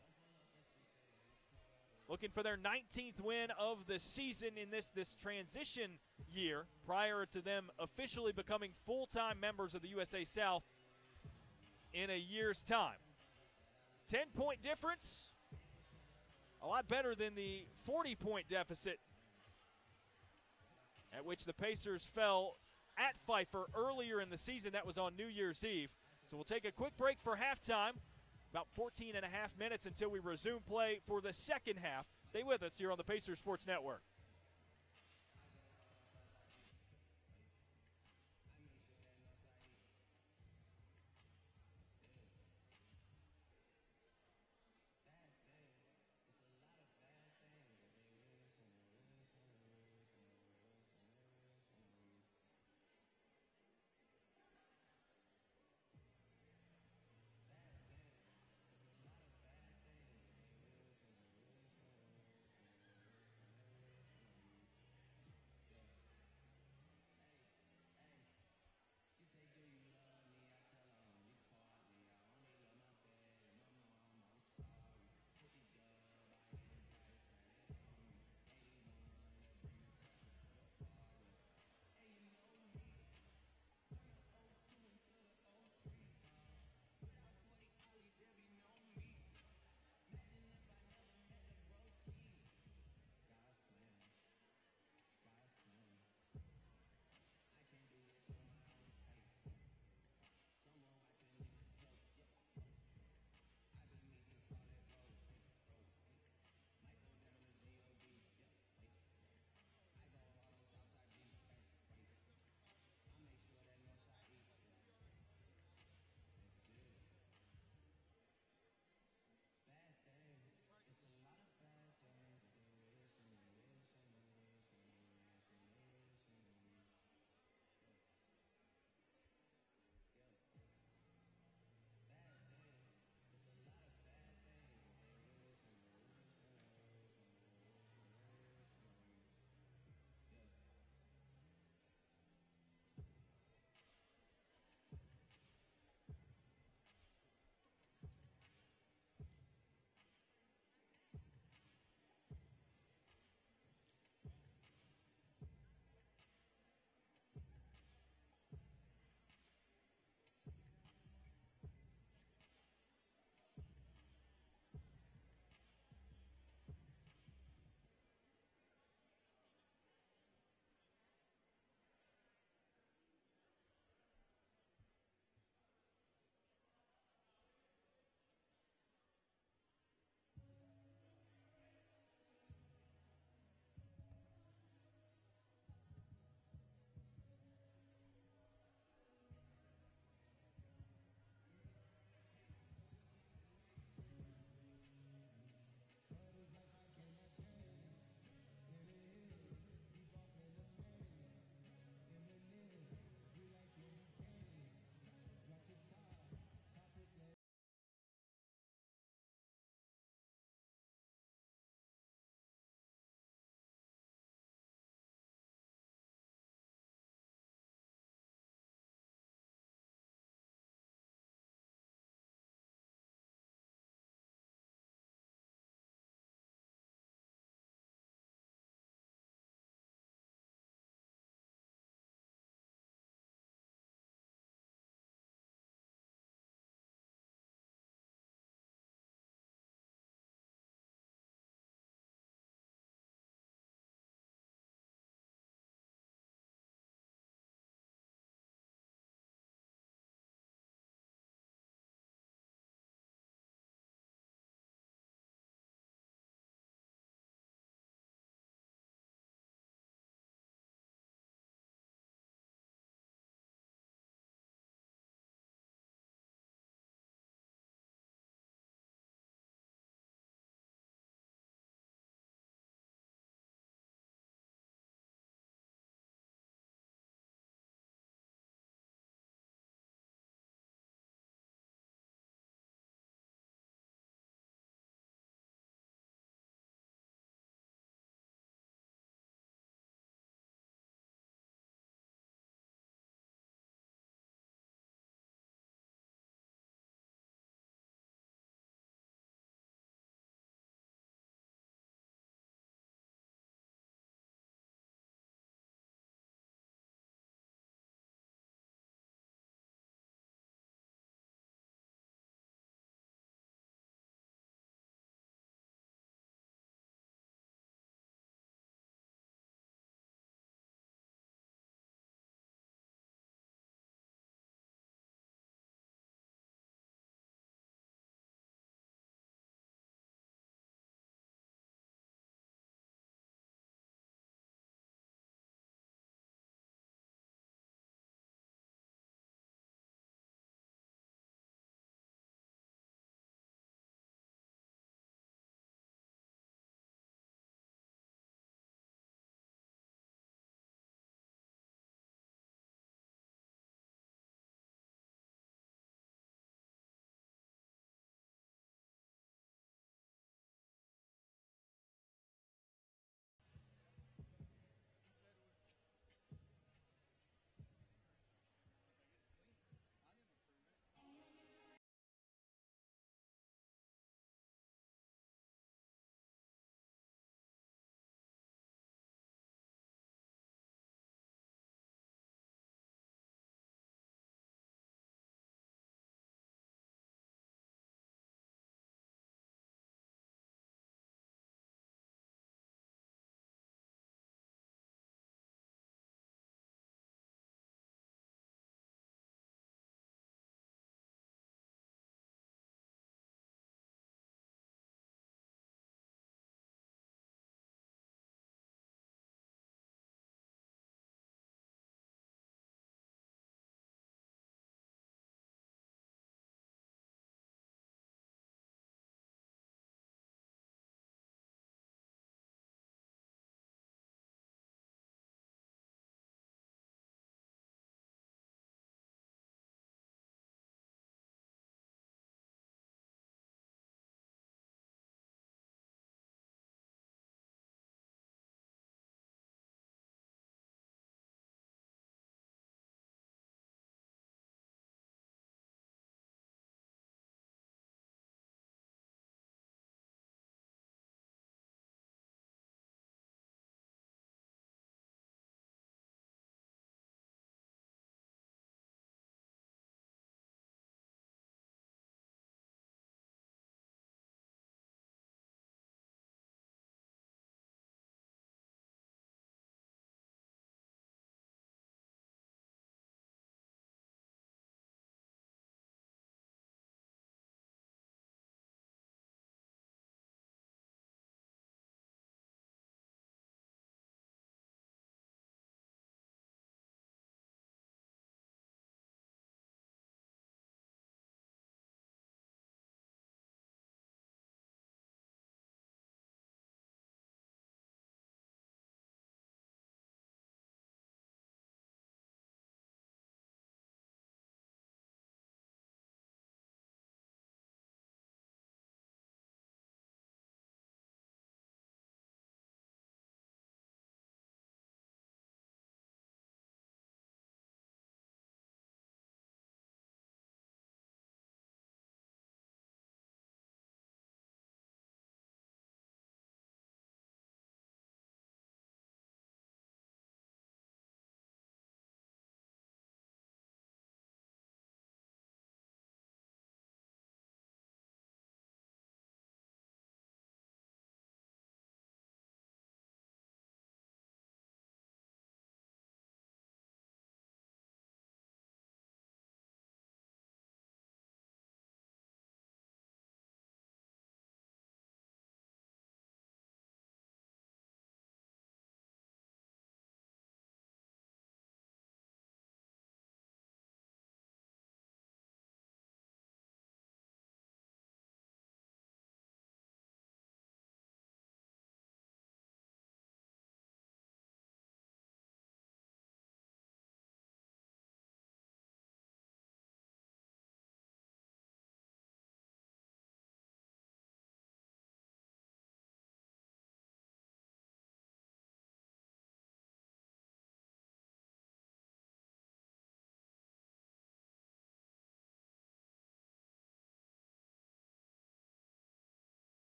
Looking for their 19th win of the season in this transition year prior to them officially becoming full-time members of the USA South in a year's time. 10-point difference, a lot better than the 40-point deficit at which the Pacers fell at Pfeiffer earlier in the season. That was on New Year's Eve. So we'll take a quick break for halftime. About 14 and a half minutes until we resume play for the second half. Stay with us here on the Pacers Sports Network.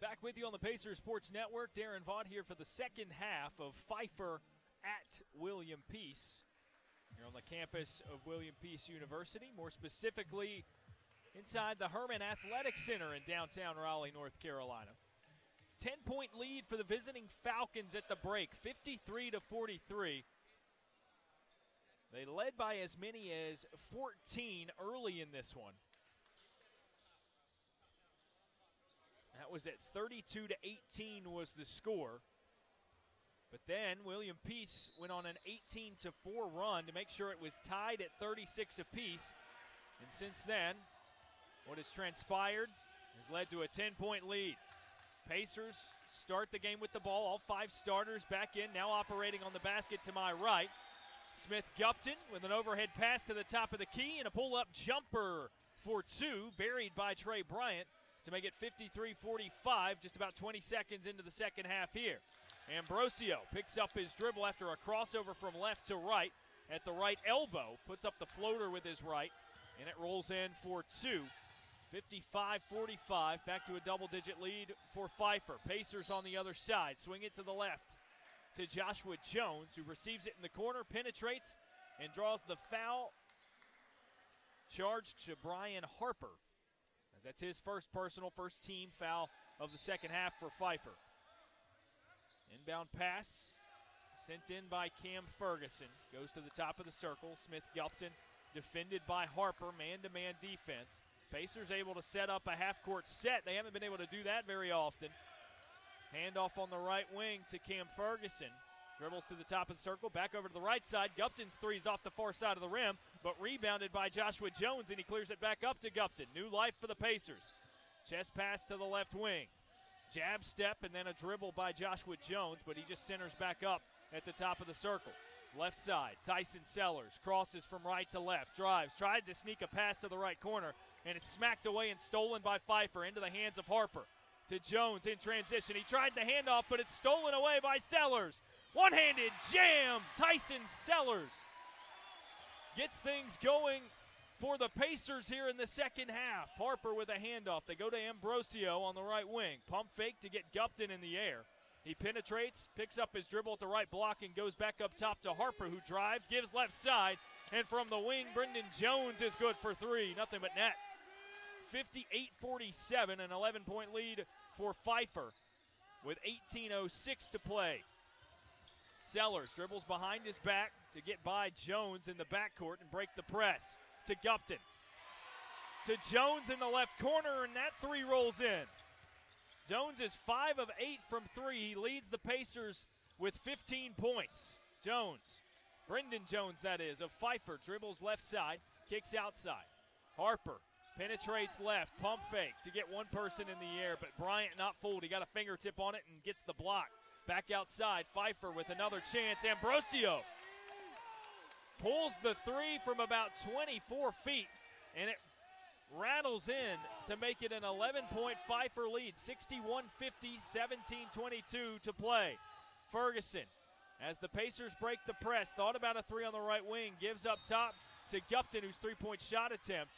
Back with you on the Pacers Sports Network. Darren Vaught here for the second half of Pfeiffer at William Peace. Here on the campus of William Peace University, more specifically inside the Herman Athletic Center in downtown Raleigh, North Carolina. 10-point lead for the visiting Falcons at the break, 53-43. They led by as many as 14 early in this one. That was at 32-18 was the score. But then William Peace went on an 18-4 run to make sure it was tied at 36 apiece. And since then, what has transpired has led to a 10-point lead. Pacers start the game with the ball. All 5 starters back in, now operating on the basket to my right. Smith-Gupton with an overhead pass to the top of the key and a pull-up jumper for 2, buried by Trey Bryant to make it 53-45, just about 20 seconds into the second half here. Ambrosio picks up his dribble after a crossover from left to right at the right elbow, puts up the floater with his right, and it rolls in for 2. 55-45, back to a double-digit lead for Pfeiffer. Pacers on the other side, swing it to the left to Joshua Jones, who receives it in the corner, penetrates, and draws the foul charge to Brian Harper, as that's his first personal, first team foul of the second half for Pfeiffer. Inbound pass sent in by Cam Ferguson. Goes to the top of the circle. Smith-Gupton defended by Harper. Man-to-man defense. Pacers able to set up a half-court set. They haven't been able to do that very often. Handoff on the right wing to Cam Ferguson. Dribbles to the top of the circle. Back over to the right side. Gupton's three's off the far side of the rim, but rebounded by Joshua Jones, and he clears it back up to Gupton. New life for the Pacers. Chest pass to the left wing. Jab step and then a dribble by Joshua Jones, but he just centers back up at the top of the circle. Left side, Tyson Sellers crosses from right to left, drives, tried to sneak a pass to the right corner, and it's smacked away and stolen by Pfeiffer into the hands of Harper. To Jones in transition. He tried the handoff, but it's stolen away by Sellers. One-handed jam, Tyson Sellers gets things going for the Pacers here in the second half. Harper with a handoff. They go to Ambrosio on the right wing. Pump fake to get Gupton in the air. He penetrates, picks up his dribble at the right block, and goes back up top to Harper, who drives, gives left side, and from the wing, Brendan Jones is good for 3. Nothing but net. 58-47, an 11-point lead for Pfeiffer with 18:06 to play. Sellers dribbles behind his back to get by Jones in the backcourt and break the press. To Gupton. To Jones in the left corner, and that 3 rolls in. Jones is 5 of 8 from 3. He leads the Pacers with 15 points. Jones, Brendan Jones that is, of Pfeiffer, dribbles left side, kicks outside. Harper penetrates left, pump fake to get one person in the air, but Bryant not fooled. He got a fingertip on it and gets the block. Back outside, Pfeiffer with another chance. Ambrosio pulls the 3 from about 24 feet, and it rattles in to make it an 11-point Pfeiffer lead. 61-50, 17-22 to play. Ferguson, as the Pacers break the press, thought about a 3 on the right wing, gives up top to Gupton, whose 3-point shot attempt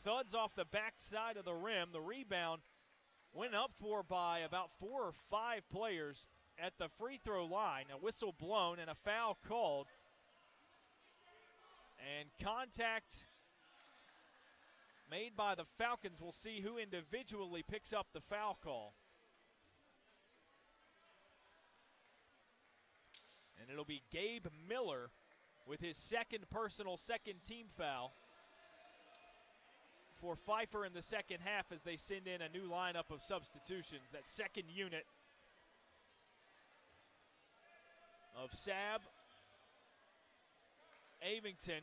thuds off the back side of the rim. The rebound went up for by about 4 or 5 players at the free throw line. A whistle blown and a foul called. And contact made by the Falcons. We'll see who individually picks up the foul call. And it'll be Gabe Miller with his second personal, second team foul for Pfeiffer in the second half as they send in a new lineup of substitutions. That second unit of Sab, Avington,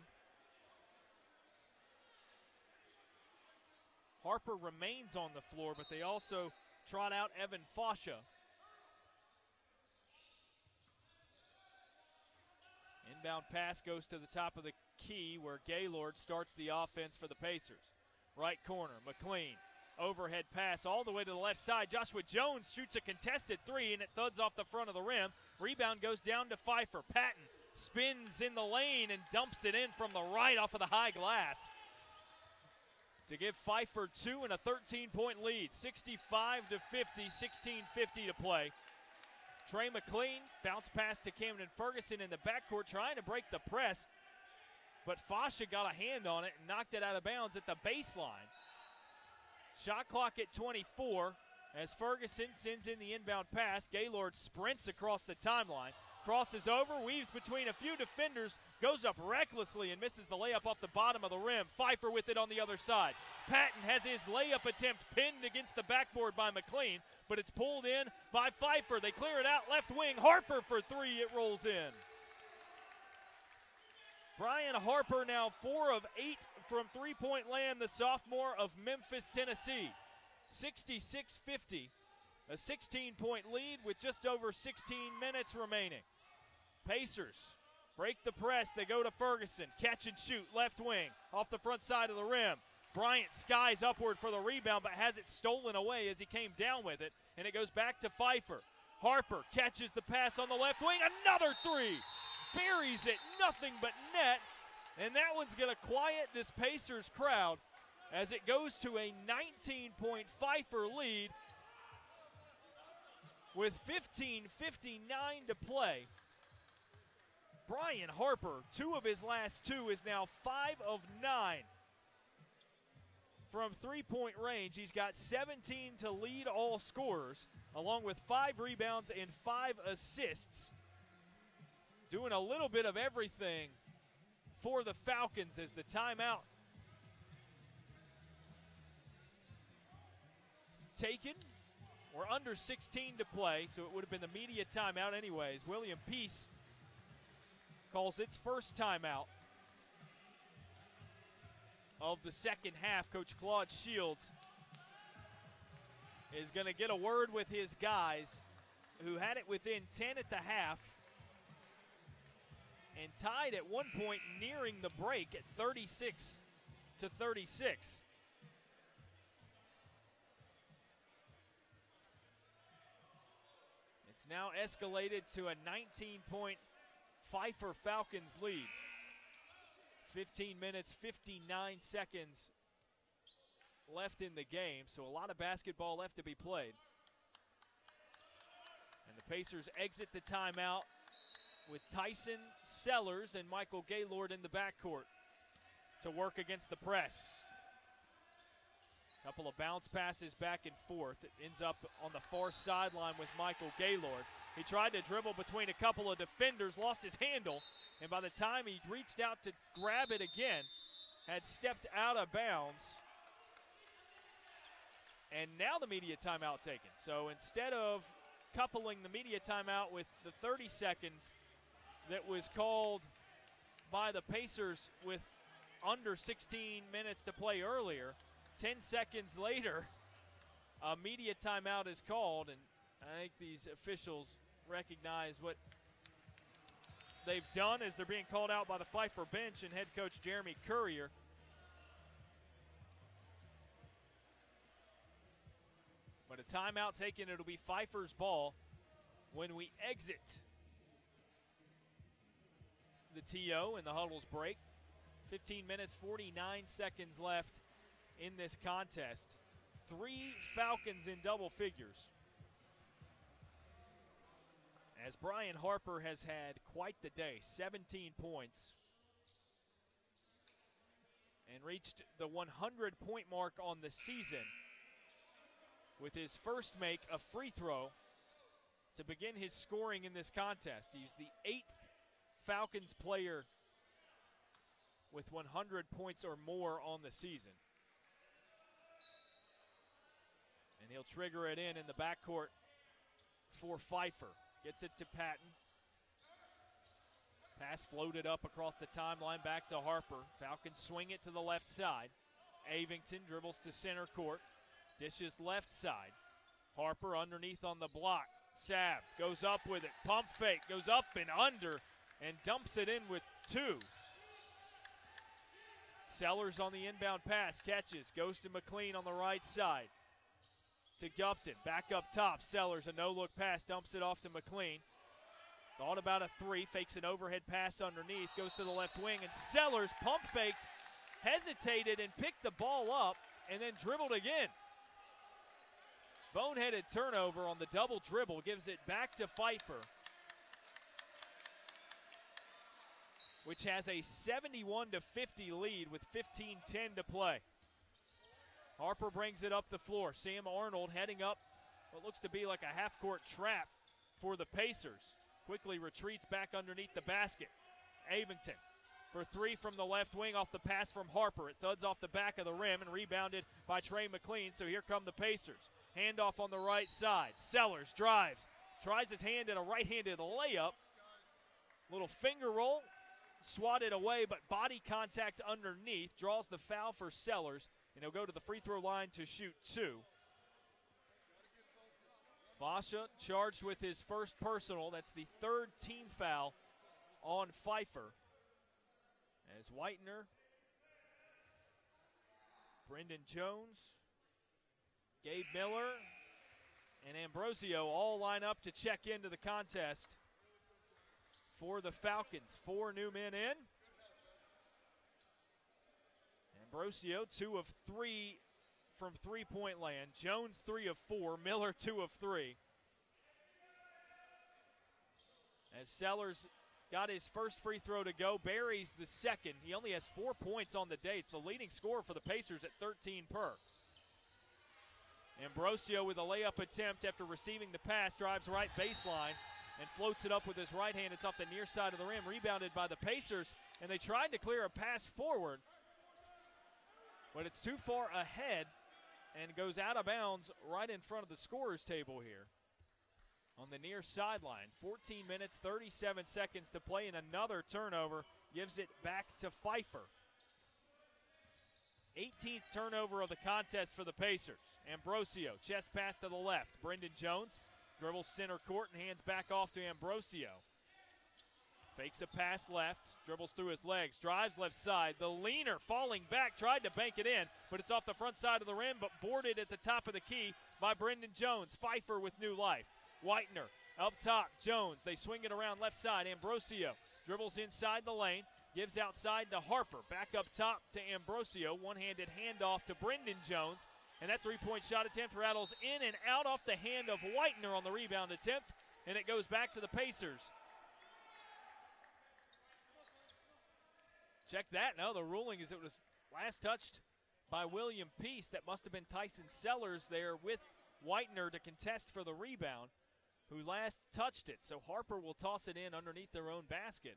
Harper remains on the floor, but they also trot out Evan Fasha. Inbound pass goes to the top of the key where Gaylord starts the offense for the Pacers. Right corner, McLean. Overhead pass all the way to the left side. Joshua Jones shoots a contested 3, and it thuds off the front of the rim. Rebound goes down to Pfeiffer. Patton spins in the lane and dumps it in from the right off of the high glass. to give Pfeiffer 2 and a 13-point lead. 65-50, 16:50 to play. Trey McLean bounced pass to Camden Ferguson in the backcourt trying to break the press, but Fasha got a hand on it and knocked it out of bounds at the baseline. Shot clock at 24 as Ferguson sends in the inbound pass. Gaylord sprints across the timeline, crosses over, weaves between a few defenders, goes up recklessly and misses the layup off the bottom of the rim. Pfeiffer with it on the other side. Patton has his layup attempt pinned against the backboard by McLean, but it's pulled in by Pfeiffer. They clear it out left wing. Harper for three. It rolls in. Brian Harper now 4 of 8 from three-point land, the sophomore of Memphis, Tennessee. 66-50, a 16-point lead with just over 16 minutes remaining. Pacers break the press. They go to Ferguson. Catch and shoot left wing off the front side of the rim. Bryant skies upward for the rebound but has it stolen away as he came down with it, and it goes back to Pfeiffer. Harper catches the pass on the left wing. Another three. Buries it, nothing but net, and that one's going to quiet this Pacers crowd as it goes to a 19-point Pfeiffer lead with 15:59 to play. Brian Harper, 2 of his last 2, is now 5 of 9 from three-point range. He's got 17 to lead all scorers, along with 5 rebounds and 5 assists. Doing a little bit of everything for the Falcons as the timeout taken. We're under 16 to play, so it would have been the media timeout anyways. William Peace calls its first timeout of the second half. Coach Claude Shields is going to get a word with his guys who had it within 10 at the half and tied at one point nearing the break at 36-36. It's now escalated to a 19-point Pfeiffer Falcons lead. 15 minutes, 59 seconds left in the game, so a lot of basketball left to be played. And the Pacers exit the timeout with Tyson Sellers and Michael Gaylord in the backcourt to work against the press. Couple of bounce passes back and forth. It ends up on the far sideline with Michael Gaylord. He tried to dribble between a couple of defenders, lost his handle, and by the time he reached out to grab it again, had stepped out of bounds. And now the media timeout taken. So instead of coupling the media timeout with the 30 seconds that was called by the Pacers with under 16 minutes to play earlier, 10 seconds later, a media timeout is called, and I think these officials recognize what they've done as they're being called out by the Pfeiffer bench and head coach Jeremy Courier. But a timeout taken, it'll be Pfeiffer's ball when we exit the TO and the huddles break. 15 minutes, 49 seconds left in this contest. 3 Falcons in double figures, as Brian Harper has had quite the day. 17 points and reached the 100-point mark on the season with his first make a free throw to begin his scoring in this contest. He's the 8th Falcons player with 100 points or more on the season. And he'll trigger it in the backcourt for Pfeiffer. Gets it to Patton. Pass floated up across the timeline back to Harper. Falcons swing it to the left side. Avington dribbles to center court. Dishes left side. Harper underneath on the block. Sabb goes up with it. Pump fake. Goes up and under and dumps it in with 2. Sellers on the inbound pass. Catches. Goes to McLean on the right side. To Gupton, back up top. Sellers, a no-look pass, dumps it off to McLean. Thought about a 3, fakes an overhead pass underneath, goes to the left wing, and Sellers pump faked hesitated and picked the ball up and then dribbled again. Boneheaded turnover on the double dribble, gives it back to Pfeiffer, which has a 71-50 lead with 15:10 to play. Harper brings it up the floor. Sam Arnold heading up what looks to be like a half-court trap for the Pacers. Quickly retreats back underneath the basket. Avington for three from the left wing off the pass from Harper. It thuds off the back of the rim and rebounded by Trey McLean, so here come the Pacers. Handoff on the right side. Sellers drives, tries his hand at a right-handed layup. Little finger roll, swatted away, but body contact underneath. Draws the foul for Sellers, and he'll go to the free throw line to shoot two. Fasha charged with his first personal. That's the third team foul on Pfeiffer. As Whitener, Brendan Jones, Gabe Miller, and Ambrosio all line up to check into the contest for the Falcons. Four new men in. Ambrosio 2 of 3 from three-point land. Jones 3 of 4. Miller 2 of 3. As Sellers got his first free throw to go, buries the second. He only has 4 points on the day. It's the leading scorer for the Pacers at 13 per. Ambrosio with a layup attempt after receiving the pass, drives right baseline and floats it up with his right hand. It's off the near side of the rim, rebounded by the Pacers, and they tried to clear a pass forward, but it's too far ahead and goes out of bounds right in front of the scorer's table here on the near sideline. 14 minutes, 37 seconds to play, and another turnover gives it back to Pfeiffer. 18th turnover of the contest for the Pacers. Ambrosio, chest pass to the left. Brendan Jones dribbles center court and hands back off to Ambrosio. Fakes a pass left, dribbles through his legs, drives left side. The leaner falling back, tried to bank it in, but it's off the front side of the rim, but boarded at the top of the key by Brendan Jones. Pfeiffer with new life. Whitener up top, Jones. They swing it around left side. Ambrosio dribbles inside the lane, gives outside to Harper. Back up top to Ambrosio. One-handed handoff to Brendan Jones. And that three-point shot attempt rattles in and out off the hand of Whitener on the rebound attempt. And it goes back to the Pacers. Check that. No, the ruling is it was last touched by William Peace. That must have been Tyson Sellers there with Whitener to contest for the rebound, who last touched it. So Harper will toss it in underneath their own basket.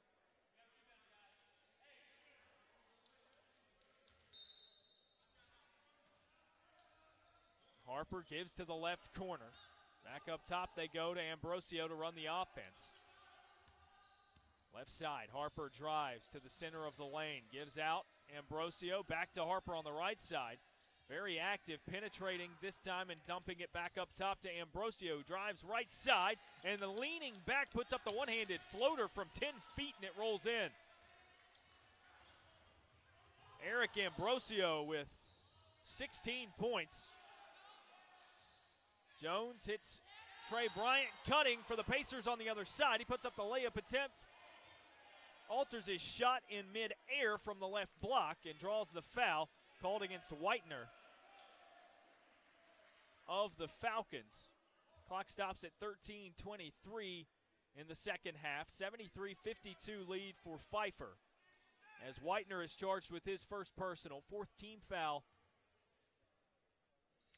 Harper gives to the left corner. Back up top they go to Ambrosio to run the offense. Left side, Harper drives to the center of the lane. Gives out, Ambrosio back to Harper on the right side. Very active, penetrating this time and dumping it back up top to Ambrosio. Drives right side, and the leaning back puts up the one-handed floater from 10 feet, and it rolls in. Eric Ambrosio with 16 points. Jones hits Trey Bryant, cutting for the Pacers on the other side. He puts up the layup attempt, alters his shot in mid-air from the left block, and draws the foul called against Whitener of the Falcons. Clock stops at 13:23 in the second half. 73-52 lead for Pfeiffer, as Whitener is charged with his first personal, fourth team foul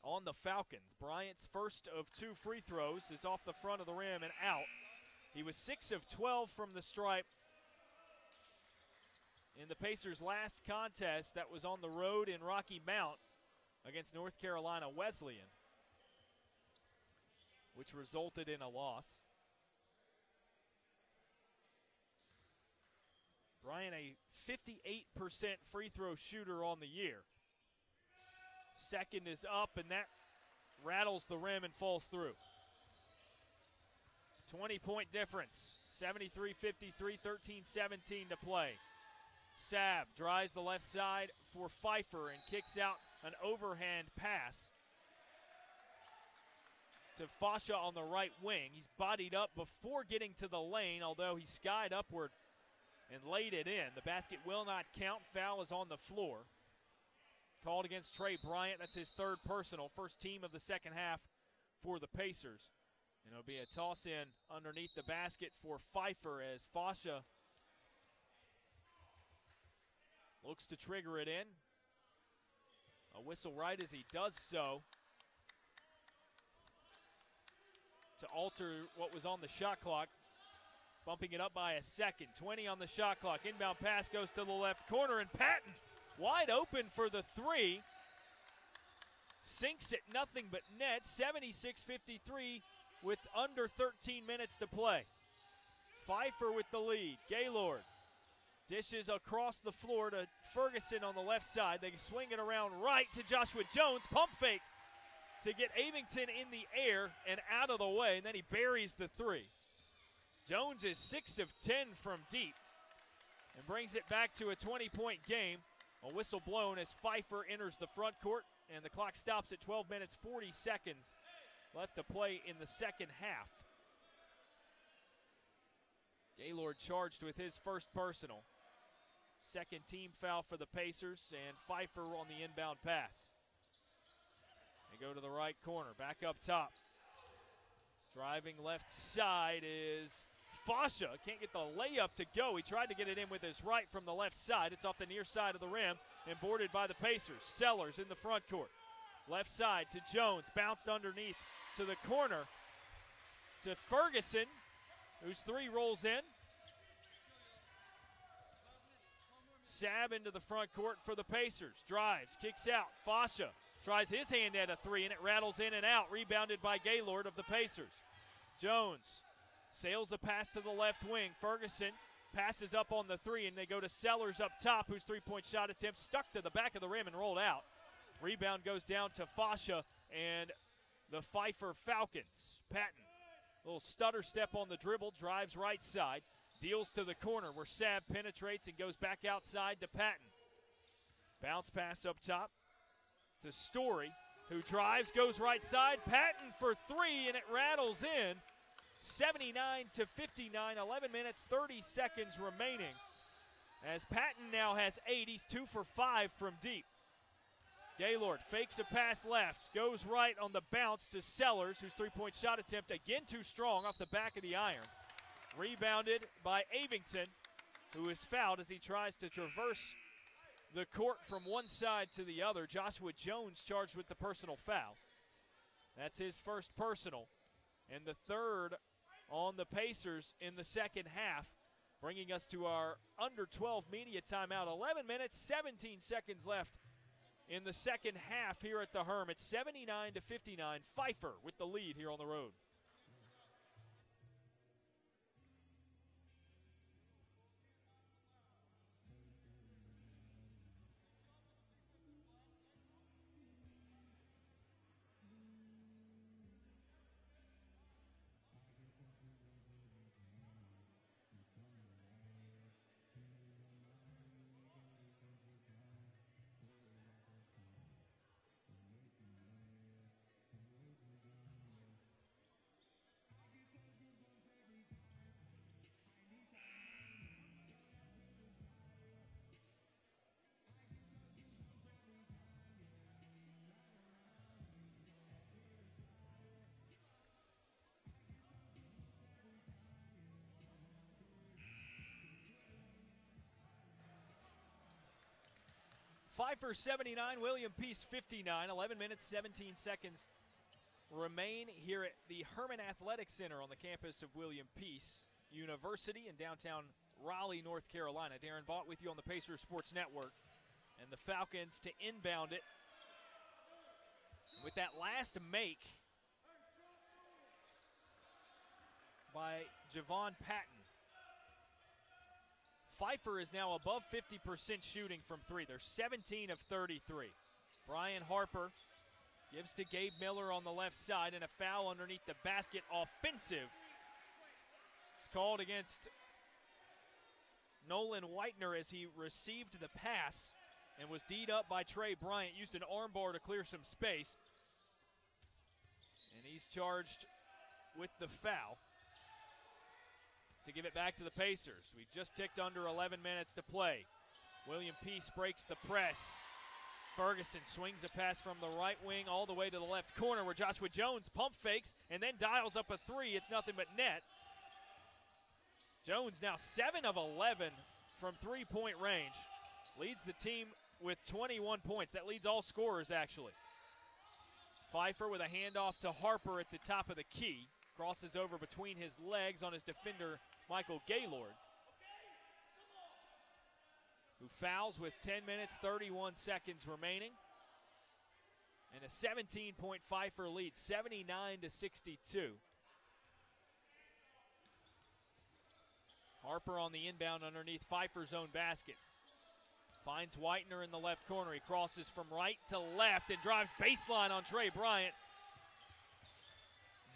on the Falcons. Bryant's first of 2 free throws is off the front of the rim and out. He was 6 of 12 from the stripe in the Pacers' last contest that was on the road in Rocky Mount against North Carolina Wesleyan, which resulted in a loss. Bryant, a 58% free throw shooter on the year. Second is up, and that rattles the rim and falls through. 20-point difference, 73-53, 13-17 to play. Sabb drives the left side for Pfeiffer and kicks out an overhand pass to Fasha on the right wing. He's bodied up before getting to the lane, although he skied upward and laid it in. The basket will not count. Foul is on the floor. called against Trey Bryant. That's his third personal, first team of the second half for the Pacers. And it'll be a toss-in underneath the basket for Pfeiffer as Fasha looks to trigger it in. A whistle right as he does so to alter what was on the shot clock, bumping it up by a second. 20 on the shot clock. Inbound pass goes to the left corner, and Patton wide open for the three. Sinks it nothing but net. 76-53 with under 13 minutes to play. Pfeiffer with the lead. Gaylord dishes across the floor to Ferguson on the left side. They swing it around right to Joshua Jones. Pump fake to get Avington in the air and out of the way, and then he buries the three. Jones is 6 of 10 from deep and brings it back to a 20-point game. A whistle blown as Pfeiffer enters the front court, and the clock stops at 12 minutes, 40 seconds left to play in the second half. Gaylord charged with his first personal. Second team foul for the Pacers, and Pfeiffer on the inbound pass. They go to the right corner, back up top. Driving left side is Fasha. Can't get the layup to go. He tried to get it in with his right from the left side. It's off the near side of the rim and boarded by the Pacers. Sellers in the front court. Left side to Jones. Bounced underneath to the corner to Ferguson, whose three rolls in. Sab into the front court for the Pacers. Drives, kicks out. Fasha tries his hand at a three, and it rattles in and out. Rebounded by Gaylord of the Pacers. Jones sails a pass to the left wing. Ferguson passes up on the three, and they go to Sellers up top, whose three-point shot attempt stuck to the back of the rim and rolled out. Rebound goes down to Fasha and the Pfeiffer Falcons. Patton, little stutter step on the dribble, drives right side. Deals to the corner where Sab penetrates and goes back outside to Patton. Bounce pass up top to Story, who drives, goes right side. Patton for three, and it rattles in. 79-59, 11 minutes, 30 seconds remaining. As Patton now has 8, he's 2 for 5 from deep. Gaylord fakes a pass left, goes right on the bounce to Sellers, whose three-point shot attempt again too strong off the back of the iron. Rebounded by Avington, who is fouled as he tries to traverse the court from one side to the other. Joshua Jones charged with the personal foul. That's his first personal, and the third on the Pacers in the second half, bringing us to our under 12 media timeout. 11 minutes, 17 seconds left in the second half here at the Herm. It's 79-59. Pfeiffer with the lead here on the road. Pfeiffer 79, William Peace 59. 11 minutes, 17 seconds remain here at the Herman Athletic Center on the campus of William Peace University in downtown Raleigh, North Carolina. Darren Vaught with you on the Pacers Sports Network. And the Falcons to inbound it. With that last make by Javon Patton. Pfeiffer is now above 50% shooting from three. They're 17 of 33. Brian Harper gives to Gabe Miller on the left side, and a foul underneath the basket. Offensive. It's called against Nolan Whitener as he received the pass and was D'd up by Trey Bryant. Used an arm bar to clear some space. And he's charged with the foul to give it back to the Pacers. We've just ticked under 11 minutes to play. William Peace breaks the press. Ferguson swings a pass from the right wing all the way to the left corner where Joshua Jones pump fakes and then dials up a three. It's nothing but net. Jones now 7 of 11 from three-point range. Leads the team with 21 points. That leads all scorers, actually. Pfeiffer with a handoff to Harper at the top of the key. Crosses over between his legs on his defender, Michael Gaylord, who fouls with 10 minutes, 31 seconds remaining. And a 17-point Pfeiffer lead, 79-62. Harper on the inbound underneath Pfeiffer's own basket. Finds Whitener in the left corner. He crosses from right to left and drives baseline on Trey Bryant.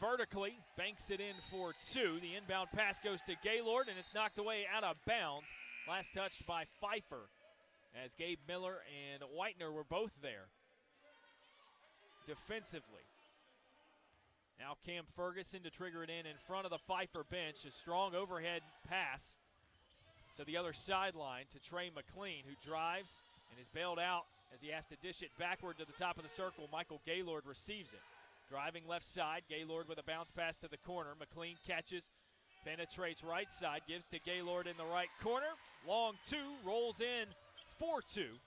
Vertically, banks it in for two. The inbound pass goes to Gaylord, and it's knocked away out of bounds. Last touched by Pfeiffer, as Gabe Miller and Whitener were both there defensively. Now Cam Ferguson to trigger it in front of the Pfeiffer bench. A strong overhead pass to the other sideline to Trey McLean, who drives and is bailed out as he has to dish it backward to the top of the circle. Michael Gaylord receives it. Driving left side, Gaylord with a bounce pass to the corner. McLean catches, penetrates right side, gives to Gaylord in the right corner. Long two, rolls in 4-2,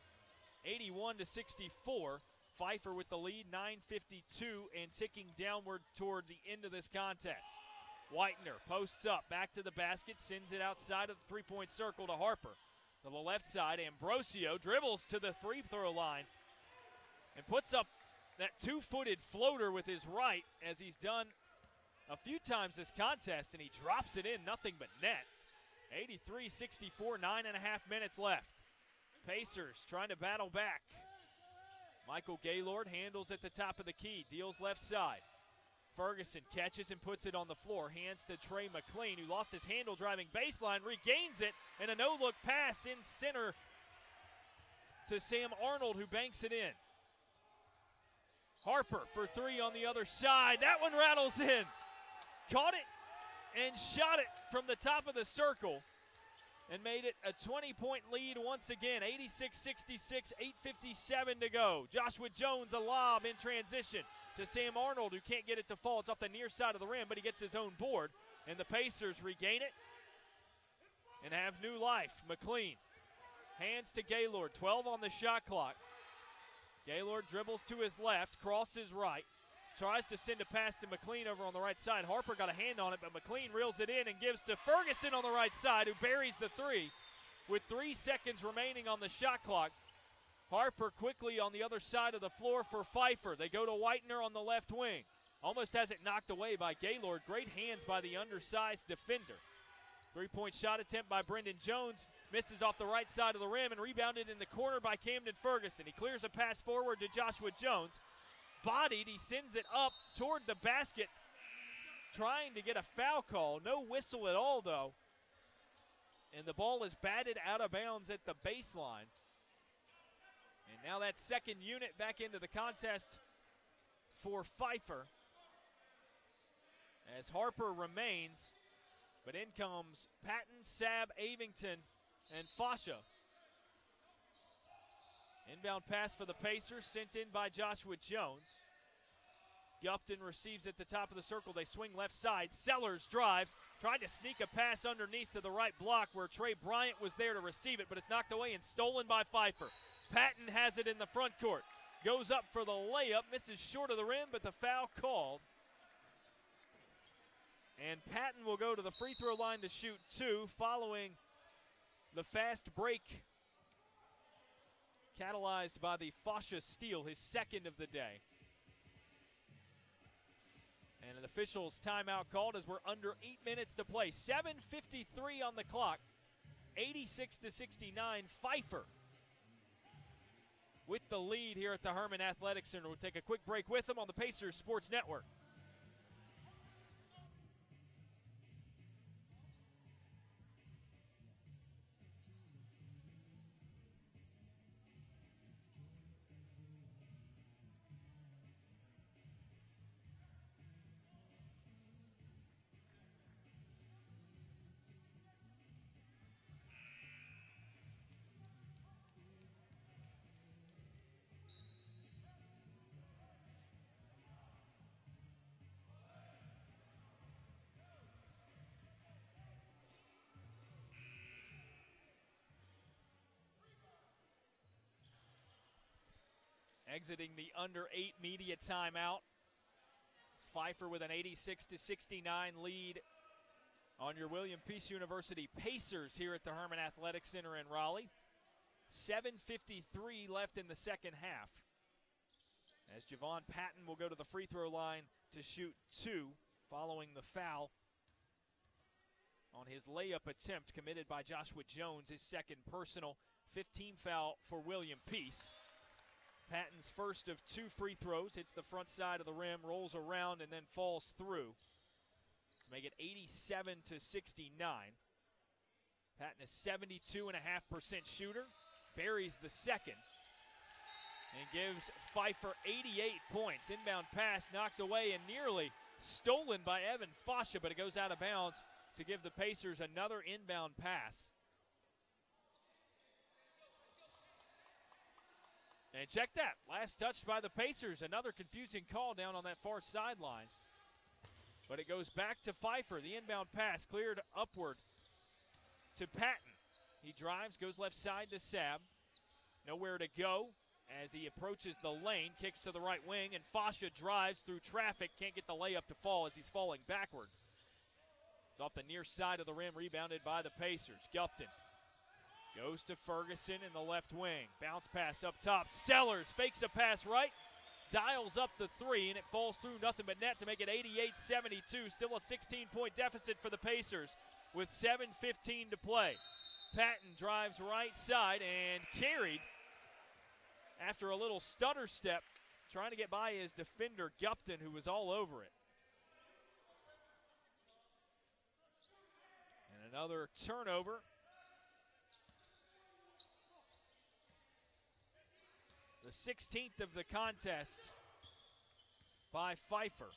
81-64. Pfeiffer with the lead, 9:52, and ticking downward toward the end of this contest. Whitener posts up, back to the basket, sends it outside of the three-point circle to Harper. To the left side, Ambrosio dribbles to the free-throw line and puts up that two-footed floater with his right, as he's done a few times this contest, and he drops it in, nothing but net. 83-64, 9.5 minutes left. Pacers trying to battle back. Michael Gaylord handles at the top of the key, deals left side. Ferguson catches and puts it on the floor. Hands to Trey McLean, who lost his handle driving baseline, regains it, and a no-look pass in center to Sam Arnold, who banks it in. Harper for three on the other side. That one rattles in. Caught it and shot it from the top of the circle and made it a 20-point lead once again. 86-66, 8:57 to go. Joshua Jones a lob in transition to Sam Arnold, who can't get it to fall. It's off the near side of the rim, but he gets his own board, and the Pacers regain it and have new life. McLean hands to Gaylord, 12 on the shot clock. Gaylord dribbles to his left, crosses right, tries to send a pass to McLean over on the right side. Harper got a hand on it, but McLean reels it in and gives to Ferguson on the right side, who buries the three with 3 seconds remaining on the shot clock. Harper quickly on the other side of the floor for Pfeiffer. They go to Whitener on the left wing. Almost has it knocked away by Gaylord. Great hands by the undersized defender. Three-point shot attempt by Brendan Jones. Misses off the right side of the rim and rebounded in the corner by Camden Ferguson. He clears a pass forward to Joshua Jones. Bodied, he sends it up toward the basket, trying to get a foul call. No whistle at all, though. And the ball is batted out of bounds at the baseline. And now that second unit back into the contest for Pfeiffer, as Harper remains, but in comes Patton, Sabb, Avington, and Fasha. Inbound pass for the Pacers, sent in by Joshua Jones. Gupton receives at the top of the circle. They swing left side. Sellers drives, tried to sneak a pass underneath to the right block where Trey Bryant was there to receive it, but it's knocked away and stolen by Pfeiffer. Patton has it in the front court. Goes up for the layup, misses short of the rim, but the foul called. And Patton will go to the free throw line to shoot two following the fast break catalyzed by the Fasha steal, his second of the day. And an official's timeout called as we're under 8 minutes to play. 7:53 on the clock. 86-69, Pfeiffer with the lead here at the Herman Athletic Center. We'll take a quick break with them on the Pacers Sports Network. exiting the under 8 media timeout. Pfeiffer with an 86-69 lead on your William Peace University Pacers here at the Herman Athletic Center in Raleigh. 7:53 left in the second half, as Javon Patton will go to the free throw line to shoot 2 following the foul on his layup attempt committed by Joshua Jones, his second personal. 15 foul for William Peace. Patton's first of 2 free throws, hits the front side of the rim, rolls around, and then falls through to make it 87-69. Patton is 72.5% shooter, buries the second, and gives Pfeiffer 88 points. Inbound pass knocked away and nearly stolen by Evan Fasha, but it goes out of bounds to give the Pacers another inbound pass. And check that, last touched by the Pacers. Another confusing call down on that far sideline. But it goes back to Pfeiffer. The inbound pass cleared upward to Patton. He drives, goes left side to Sab. Nowhere to go as he approaches the lane, kicks to the right wing, and Fasha drives through traffic, can't get the layup to fall as he's falling backward. It's off the near side of the rim, rebounded by the Pacers. Gupton goes to Ferguson in the left wing. Bounce pass up top. Sellers fakes a pass right, dials up the 3, and it falls through nothing but net to make it 88-72. Still a 16-point deficit for the Pacers with 7:15 to play. Patton drives right side and carried after a little stutter step, trying to get by his defender, Gupton, who was all over it. And another turnover. The 16th of the contest by Pfeiffer.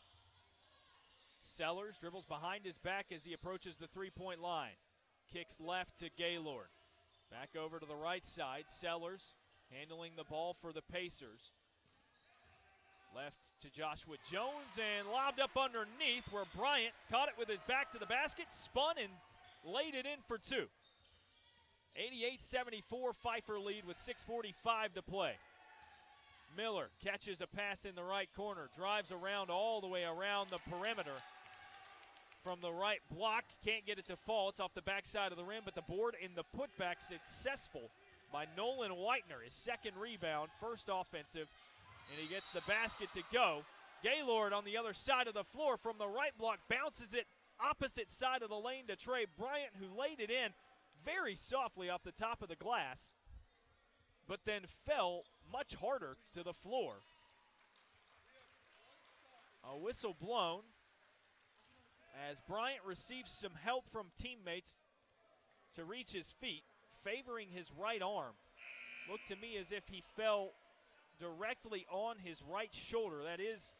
Sellers dribbles behind his back as he approaches the three-point line. Kicks left to Gaylord. Back over to the right side. Sellers handling the ball for the Pacers. Left to Joshua Jones and lobbed up underneath, where Bryant caught it with his back to the basket, spun and laid it in for 2. 88-74 Pfeiffer lead with 6:45 to play. Miller catches a pass in the right corner, drives around all the way around the perimeter from the right block, can't get it to fall. It's off the backside of the rim, but the board in the putback successful by Nolan Whitener. His second rebound, first offensive, and he gets the basket to go. Gaylord on the other side of the floor from the right block bounces it opposite side of the lane to Trey Bryant, who laid it in very softly off the top of the glass, but then fell much harder to the floor. A whistle blown as Bryant receives some help from teammates to reach his feet, favoring his right arm. Looked to me as if he fell directly on his right shoulder. That is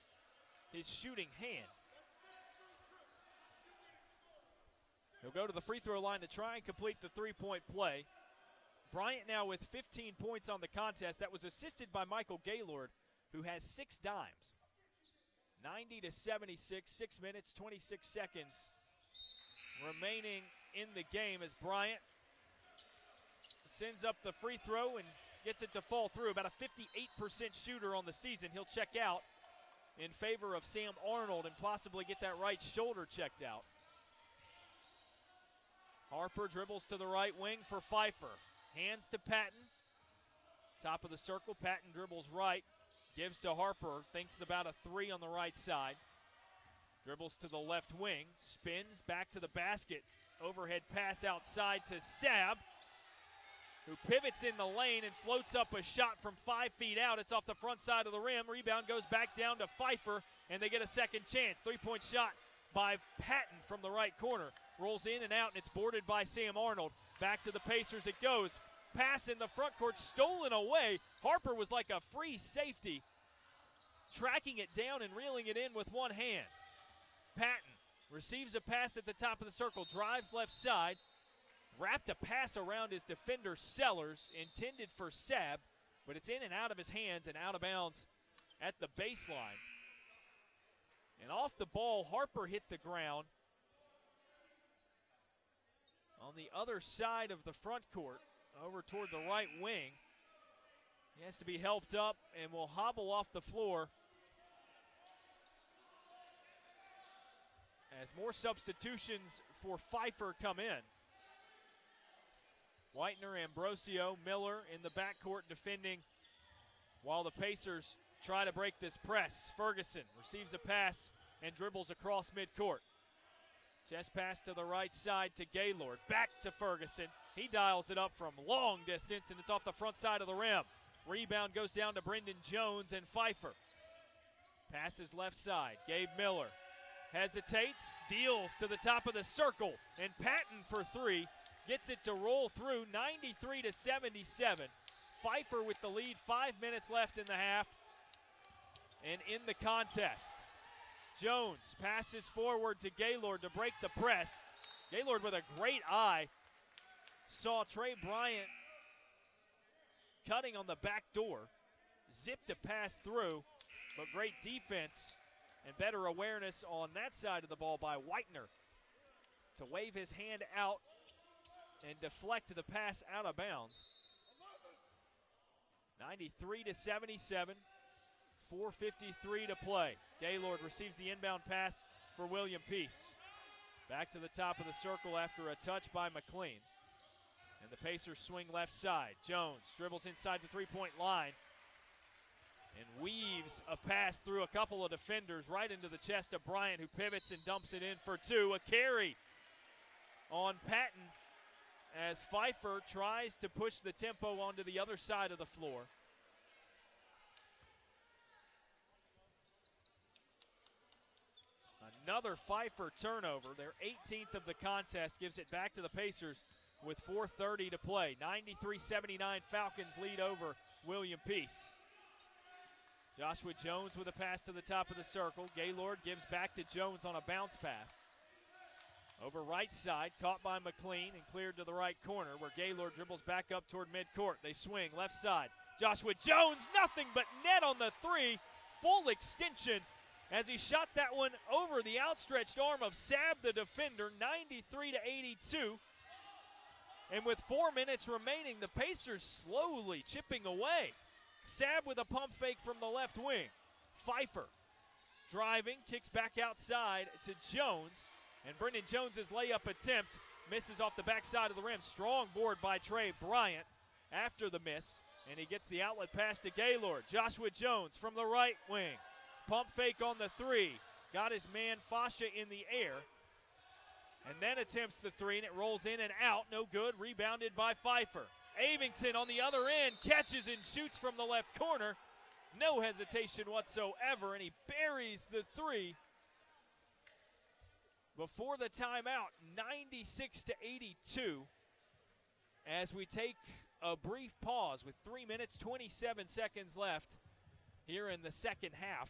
his shooting hand. He'll go to the free throw line to try and complete the three-point play. Bryant now with 15 points on the contest. That was assisted by Michael Gaylord, who has 6 dimes. 90-76, 6 minutes, 26 seconds remaining in the game as Bryant sends up the free throw and gets it to fall through. About a 58% shooter on the season. He'll check out in favor of Sam Arnold and possibly get that right shoulder checked out. Harper dribbles to the right wing for Pfeiffer. Hands to Patton. Top of the circle, Patton dribbles right. Gives to Harper, thinks about a 3 on the right side. Dribbles to the left wing, spins back to the basket. Overhead pass outside to Sab, who pivots in the lane and floats up a shot from 5 feet out. It's off the front side of the rim. Rebound goes back down to Pfeiffer, and they get a second chance. 3-point shot by Patton from the right corner. Rolls in and out, and it's boarded by Sam Arnold. Back to the Pacers it goes. Pass in the front court, stolen away. Harper was like a free safety, tracking it down and reeling it in with one hand. Patton receives a pass at the top of the circle, drives left side, wrapped a pass around his defender Sellers, intended for Sab, but it's in and out of his hands and out of bounds at the baseline. And off the ball, Harper hit the ground on the other side of the front court, over toward the right wing. He has to be helped up and will hobble off the floor as more substitutions for Pfeiffer come in. Whitener, Ambrosio, Miller in the backcourt defending while the Pacers try to break this press. Ferguson receives a pass and dribbles across midcourt. Chest pass to the right side to Gaylord. Back to Ferguson. He dials it up from long distance, and it's off the front side of the rim. Rebound goes down to Brendan Jones and Pfeiffer. Passes left side. Gabe Miller hesitates, deals to the top of the circle, and Patton for three gets it to roll through 93-77. Pfeiffer with the lead, 5 minutes left in the half and in the contest. Jones passes forward to Gaylord to break the press. Gaylord with a great eye saw Trey Bryant cutting on the back door, zipped a pass through, but great defense and better awareness on that side of the ball by Whitener to wave his hand out and deflect the pass out of bounds. 93-77, 4:53 to play. Gaylord receives the inbound pass for William Peace. Back to the top of the circle after a touch by McLean. And the Pacers swing left side. Jones dribbles inside the three-point line and weaves a pass through a couple of defenders right into the chest of Bryant, who pivots and dumps it in for two. A carry on Patton as Pfeiffer tries to push the tempo onto the other side of the floor. Another Pfeiffer turnover, their 18th of the contest, gives it back to the Pacers with 4:30 to play. 93-79, Falcons lead over William Peace. Joshua Jones with a pass to the top of the circle. Gaylord gives back to Jones on a bounce pass. Over right side, caught by McLean and cleared to the right corner, where Gaylord dribbles back up toward midcourt. They swing left side. Joshua Jones, nothing but net on the three. Full extension as he shot that one over the outstretched arm of Sabb, the defender, 93-82. And with 4 minutes remaining, the Pacers slowly chipping away. Sabb with a pump fake from the left wing. Pfeiffer driving, kicks back outside to Jones. And Brendan Jones' layup attempt misses off the backside of the rim. Strong board by Trey Bryant after the miss. And he gets the outlet pass to Gaylord. Joshua Jones from the right wing. Pump fake on the three. Got his man Fasha in the air. And then attempts the three, and it rolls in and out. No good. Rebounded by Pfeiffer. Avington on the other end catches and shoots from the left corner. No hesitation whatsoever, and he buries the three before the timeout. 96-82 as we take a brief pause with 3 minutes, 27 seconds left here in the second half.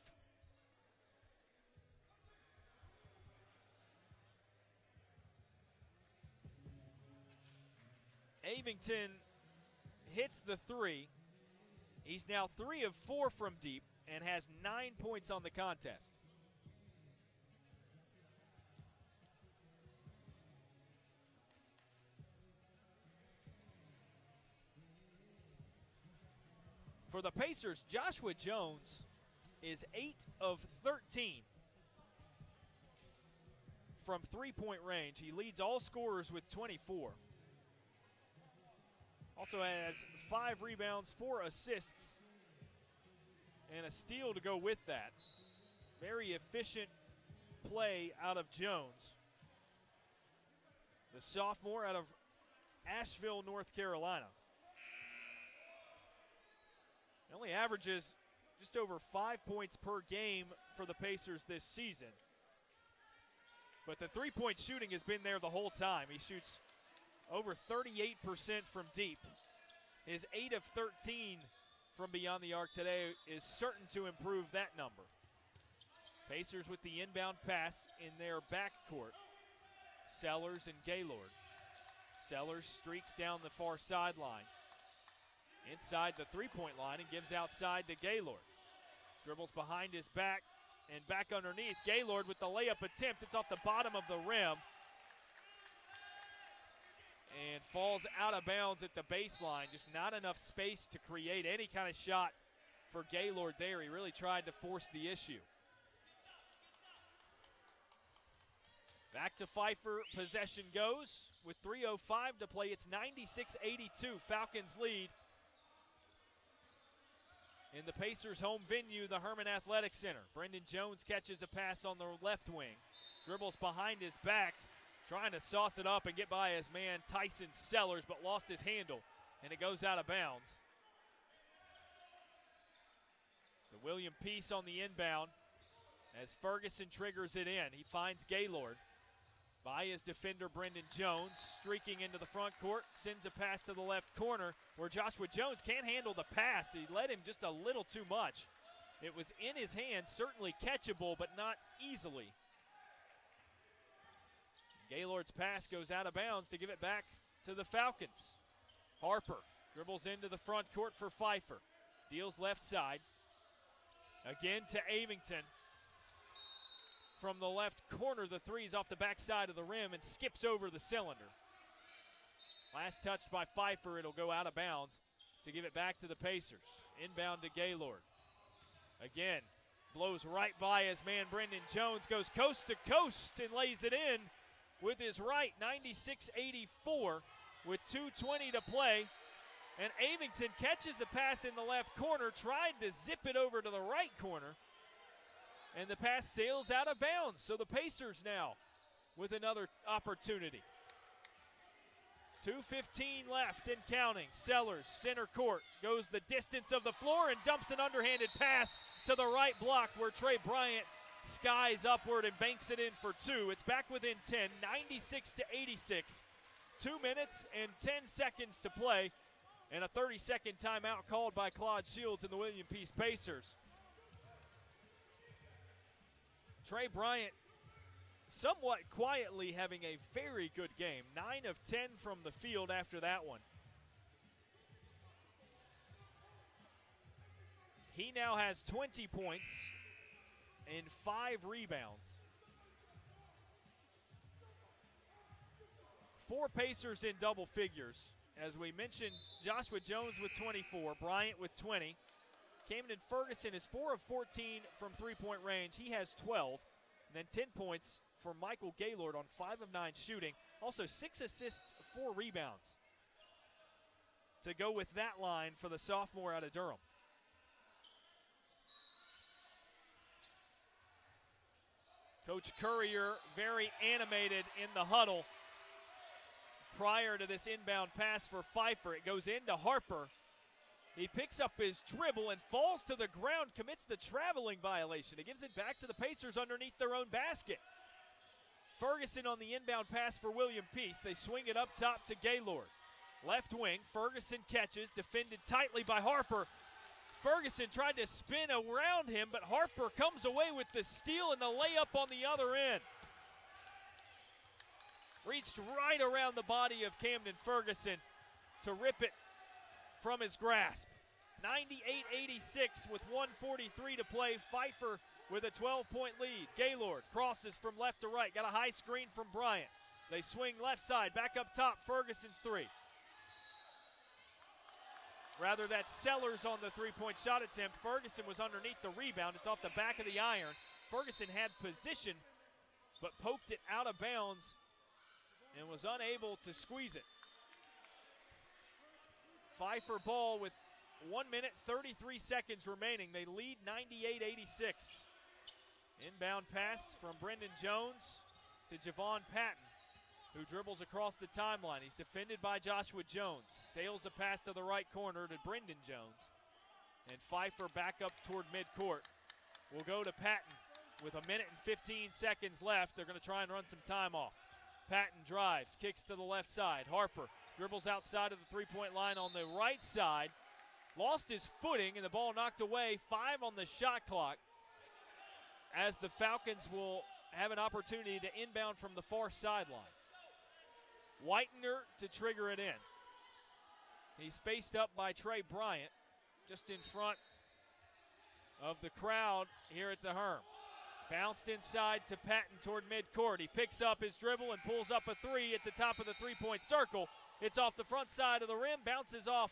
Avington hits the three. He's now 3 of 4 from deep and has 9 points on the contest. For the Pacers, Joshua Jones is 8 of 13 from three-point range. He leads all scorers with 24. Also has 5 rebounds, 4 assists, and a steal to go with that. Very efficient play out of Jones, the sophomore out of Asheville, North Carolina. He only averages just over 5 points per game for the Pacers this season. But the three-point shooting has been there the whole time. He shoots over 38% from deep. His 8 of 13 from beyond the arc today is certain to improve that number. Pacers with the inbound pass in their backcourt. Sellers and Gaylord. Sellers streaks down the far sideline. Inside the three-point line and gives outside to Gaylord. Dribbles behind his back and back underneath. Gaylord with the layup attempt. It's off the bottom of the rim. and falls out of bounds at the baseline. Just not enough space to create any kind of shot for Gaylord there. He really tried to force the issue. Back to Pfeiffer, possession goes. With 3:05 to play, it's 96-82, Falcons lead in the Pacers' home venue, the Herman Athletic Center. Brendan Jones catches a pass on the left wing, dribbles behind his back, trying to sauce it up and get by his man Tyson Sellers, but lost his handle, and it goes out of bounds. So William Peace on the inbound as Ferguson triggers it in. He finds Gaylord by his defender Brendan Jones, streaking into the front court, sends a pass to the left corner where Joshua Jones can't handle the pass. He led him just a little too much. It was in his hands, certainly catchable, but not easily. Gaylord's pass goes out of bounds to give it back to the Falcons. Harper dribbles into the front court for Pfeiffer. Deals left side. Again to Avington. From the left corner, the three's off the backside of the rim and skips over the cylinder. Last touched by Pfeiffer, it'll go out of bounds to give it back to the Pacers. Inbound to Gaylord. Again, blows right by his man Brendan Jones, goes coast to coast and lays it in with his right, 96-84 with 2:20 to play. And Avington catches a pass in the left corner, tried to zip it over to the right corner, and the pass sails out of bounds. So the Pacers now with another opportunity. 2:15 left and counting. Sellers, center court, goes the distance of the floor and dumps an underhanded pass to the right block where Trey Bryant skies upward and banks it in for two. It's back within 10, 96-86. 2 minutes and 10 seconds to play, and a 30-second timeout called by Claude Shields and the William Peace Pacers. Trey Bryant somewhat quietly having a very good game. 9 of 10 from the field after that one. He now has 20 points and 5 rebounds. 4 Pacers in double figures. As we mentioned, Joshua Jones with 24, Bryant with 20. Camden Ferguson is 4 of 14 from three-point range. He has 12. And then 10 points for Michael Gaylord on 5 of 9 shooting. Also 6 assists, 4 rebounds to go with that line for the sophomore out of Durham. Coach Currier very animated in the huddle prior to this inbound pass for Pfeiffer. It goes into Harper. He picks up his dribble and falls to the ground, commits the traveling violation. It gives it back to the Pacers underneath their own basket. Ferguson on the inbound pass for William Peace. They swing it up top to Gaylord. Left wing, Ferguson catches, defended tightly by Harper. Ferguson tried to spin around him, but Harper comes away with the steal and the layup on the other end. Reached right around the body of Camden Ferguson to rip it from his grasp. 98-86 with 1:43 to play. Pfeiffer with a 12-point lead. Gaylord crosses from left to right. Got a high screen from Bryant. They swing left side, back up top, Ferguson's three. Rather, that's Sellers on the three-point shot attempt. Ferguson was underneath the rebound. It's off the back of the iron. Ferguson had position, but poked it out of bounds and was unable to squeeze it. Pfeiffer ball with 1 minute, 33 seconds remaining. They lead 98-86. Inbound pass from Brendan Jones to Javon Patton, who dribbles across the timeline. He's defended by Joshua Jones. Sails a pass to the right corner to Brendan Jones. And Pfeiffer back up toward midcourt. We'll go to Patton with 1 minute and 15 seconds left. They're going to try and run some time off. Patton drives, kicks to the left side. Harper dribbles outside of the three-point line on the right side. Lost his footing and the ball knocked away. 5 on the shot clock as the Falcons will have an opportunity to inbound from the far sideline. Whitener to trigger it in. He's faced up by Trey Bryant just in front of the crowd here at the Herm. Bounced inside to Patton toward midcourt. He picks up his dribble and pulls up a three at the top of the three-point circle. It's off the front side of the rim, bounces off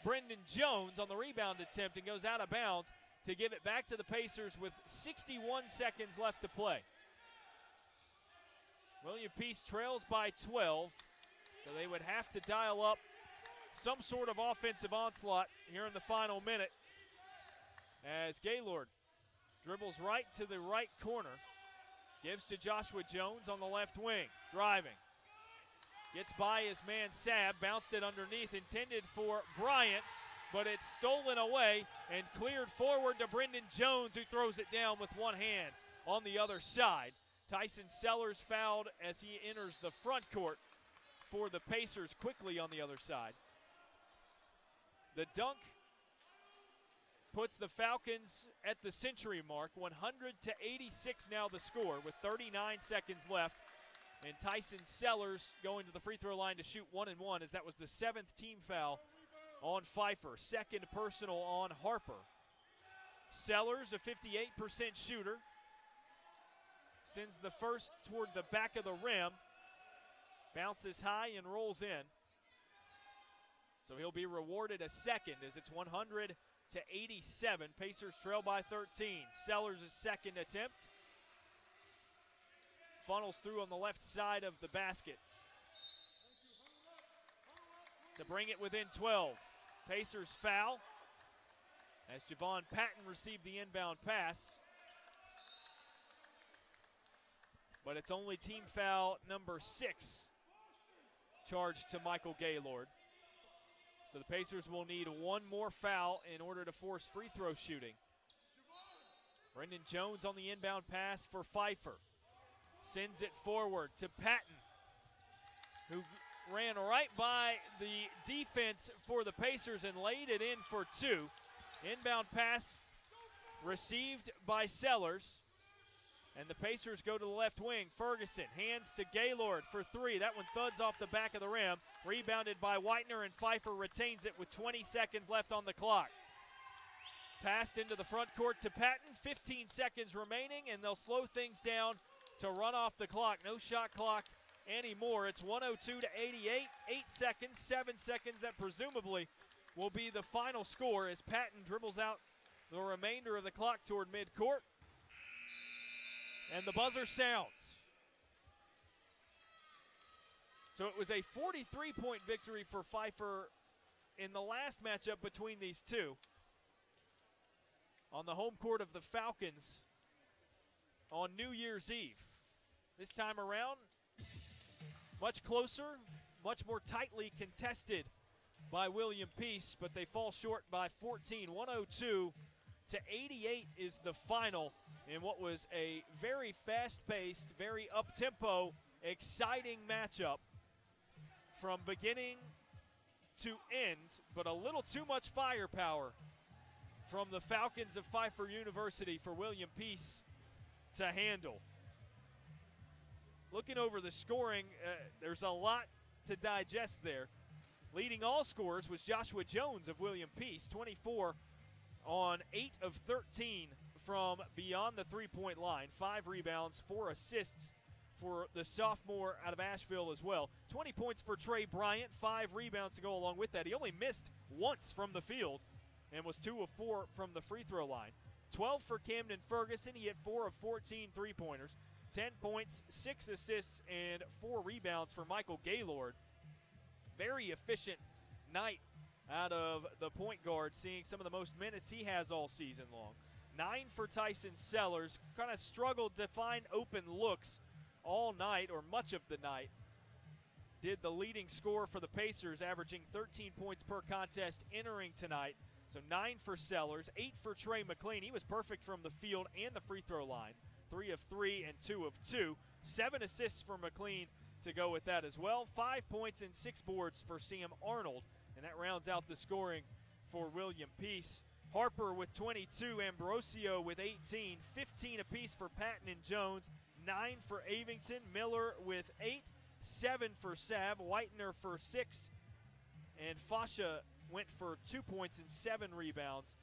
Brendan Jones on the rebound attempt and goes out of bounds to give it back to the Pacers with 61 seconds left to play. William Peace trails by 12, so they would have to dial up some sort of offensive onslaught here in the final minute as Gaylord dribbles right to the right corner, gives to Joshua Jones on the left wing, driving. Gets by his man Sabb, bounced it underneath, intended for Bryant, but it's stolen away and cleared forward to Brendan Jones, who throws it down with one hand on the other side. Tyson Sellers fouled as he enters the front court for the Pacers quickly on the other side. The dunk puts the Falcons at the century mark, 100-86 now the score with 39 seconds left. And Tyson Sellers going to the free throw line to shoot 1 and 1, as that was the 7th team foul on Pfeiffer, second personal on Harper. Sellers, a 58% shooter, sends the first toward the back of the rim, bounces high and rolls in. So he'll be rewarded a second as it's 100-87. Pacers trail by 13. Sellers' second attempt funnels through on the left side of the basket to bring it within 12. Pacers foul as Javon Patton received the inbound pass. But it's only team foul number 6 charged to Michael Gaylord. So the Pacers will need one more foul in order to force free throw shooting. Brendan Jones on the inbound pass for Pfeiffer. Sends it forward to Patton, who ran right by the defense for the Pacers and laid it in for 2. Inbound pass received by Sellers. And the Pacers go to the left wing. Ferguson hands to Gaylord for 3. That one thuds off the back of the rim. Rebounded by Whitener, and Pfeiffer retains it with 20 seconds left on the clock. Passed into the front court to Patton. 15 seconds remaining, and they'll slow things down to run off the clock. No shot clock anymore. It's 102-88. 8 seconds, 7 seconds. That presumably will be the final score as Patton dribbles out the remainder of the clock toward midcourt. And the buzzer sounds. So it was a 43-point victory for Pfeiffer in the last matchup between these two on the home court of the Falcons on New Year's Eve. This time around, much closer, much more tightly contested by William Peace, but they fall short by 14. 102-88 is the final in what was a very fast-paced, very up-tempo, exciting matchup from beginning to end, but a little too much firepower from the Falcons of Pfeiffer University for William Peace to handle. Looking over the scoring, there's a lot to digest there. Leading all scorers was Joshua Jones of William Peace, 24 on 8 of 13 from beyond the three-point line. 5 rebounds, 4 assists for the sophomore out of Asheville as well. 20 points for Trey Bryant, 5 rebounds to go along with that. He only missed once from the field and was 2 of 4 from the free throw line. 12 for Camden Ferguson. He hit 4 of 14 three-pointers. 10 points, 6 assists, and 4 rebounds for Michael Gaylord. Very efficient night out of the point guard, seeing some of the most minutes he has all season long. 9 for Tyson Sellers. Kind of struggled to find open looks all night, or much of the night. Did the leading scorer for the Pacers, averaging 13 points per contest entering tonight. So 9 for Sellers, 8 for Trey McLean. He was perfect from the field and the free throw line. 3 of 3 and 2 of 2. 7 assists for McLean to go with that as well. 5 points and 6 boards for Sam Arnold. And that rounds out the scoring for William Peace. Harper with 22, Ambrosio with 18, 15 apiece for Patton and Jones, 9 for Avington, Miller with 8, 7 for Sabb, Whitener for 6, and Fasha went for 2 points and 7 rebounds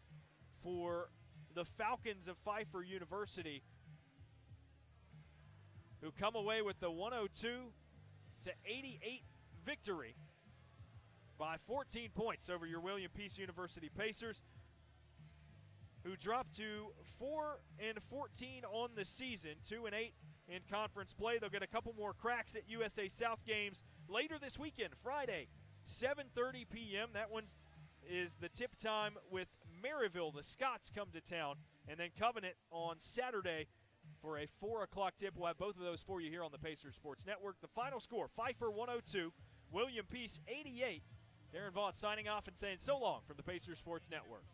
for the Falcons of Pfeiffer University. who come away with the 102-88 victory by 14 points over your William Peace University Pacers, who dropped to 4-14 on the season, 2-8 in conference play. They'll get a couple more cracks at USA South games later this weekend, Friday, 7:30 p.m. That one is the tip time with Maryville. The Scots come to town, and then Covenant on Saturday for a 4 o'clock tip. We'll have both of those for you here on the Pacers Sports Network. The final score, Pfeiffer 102, William Peace 88. Darren Vaught signing off and saying so long from the Pacers Sports Network.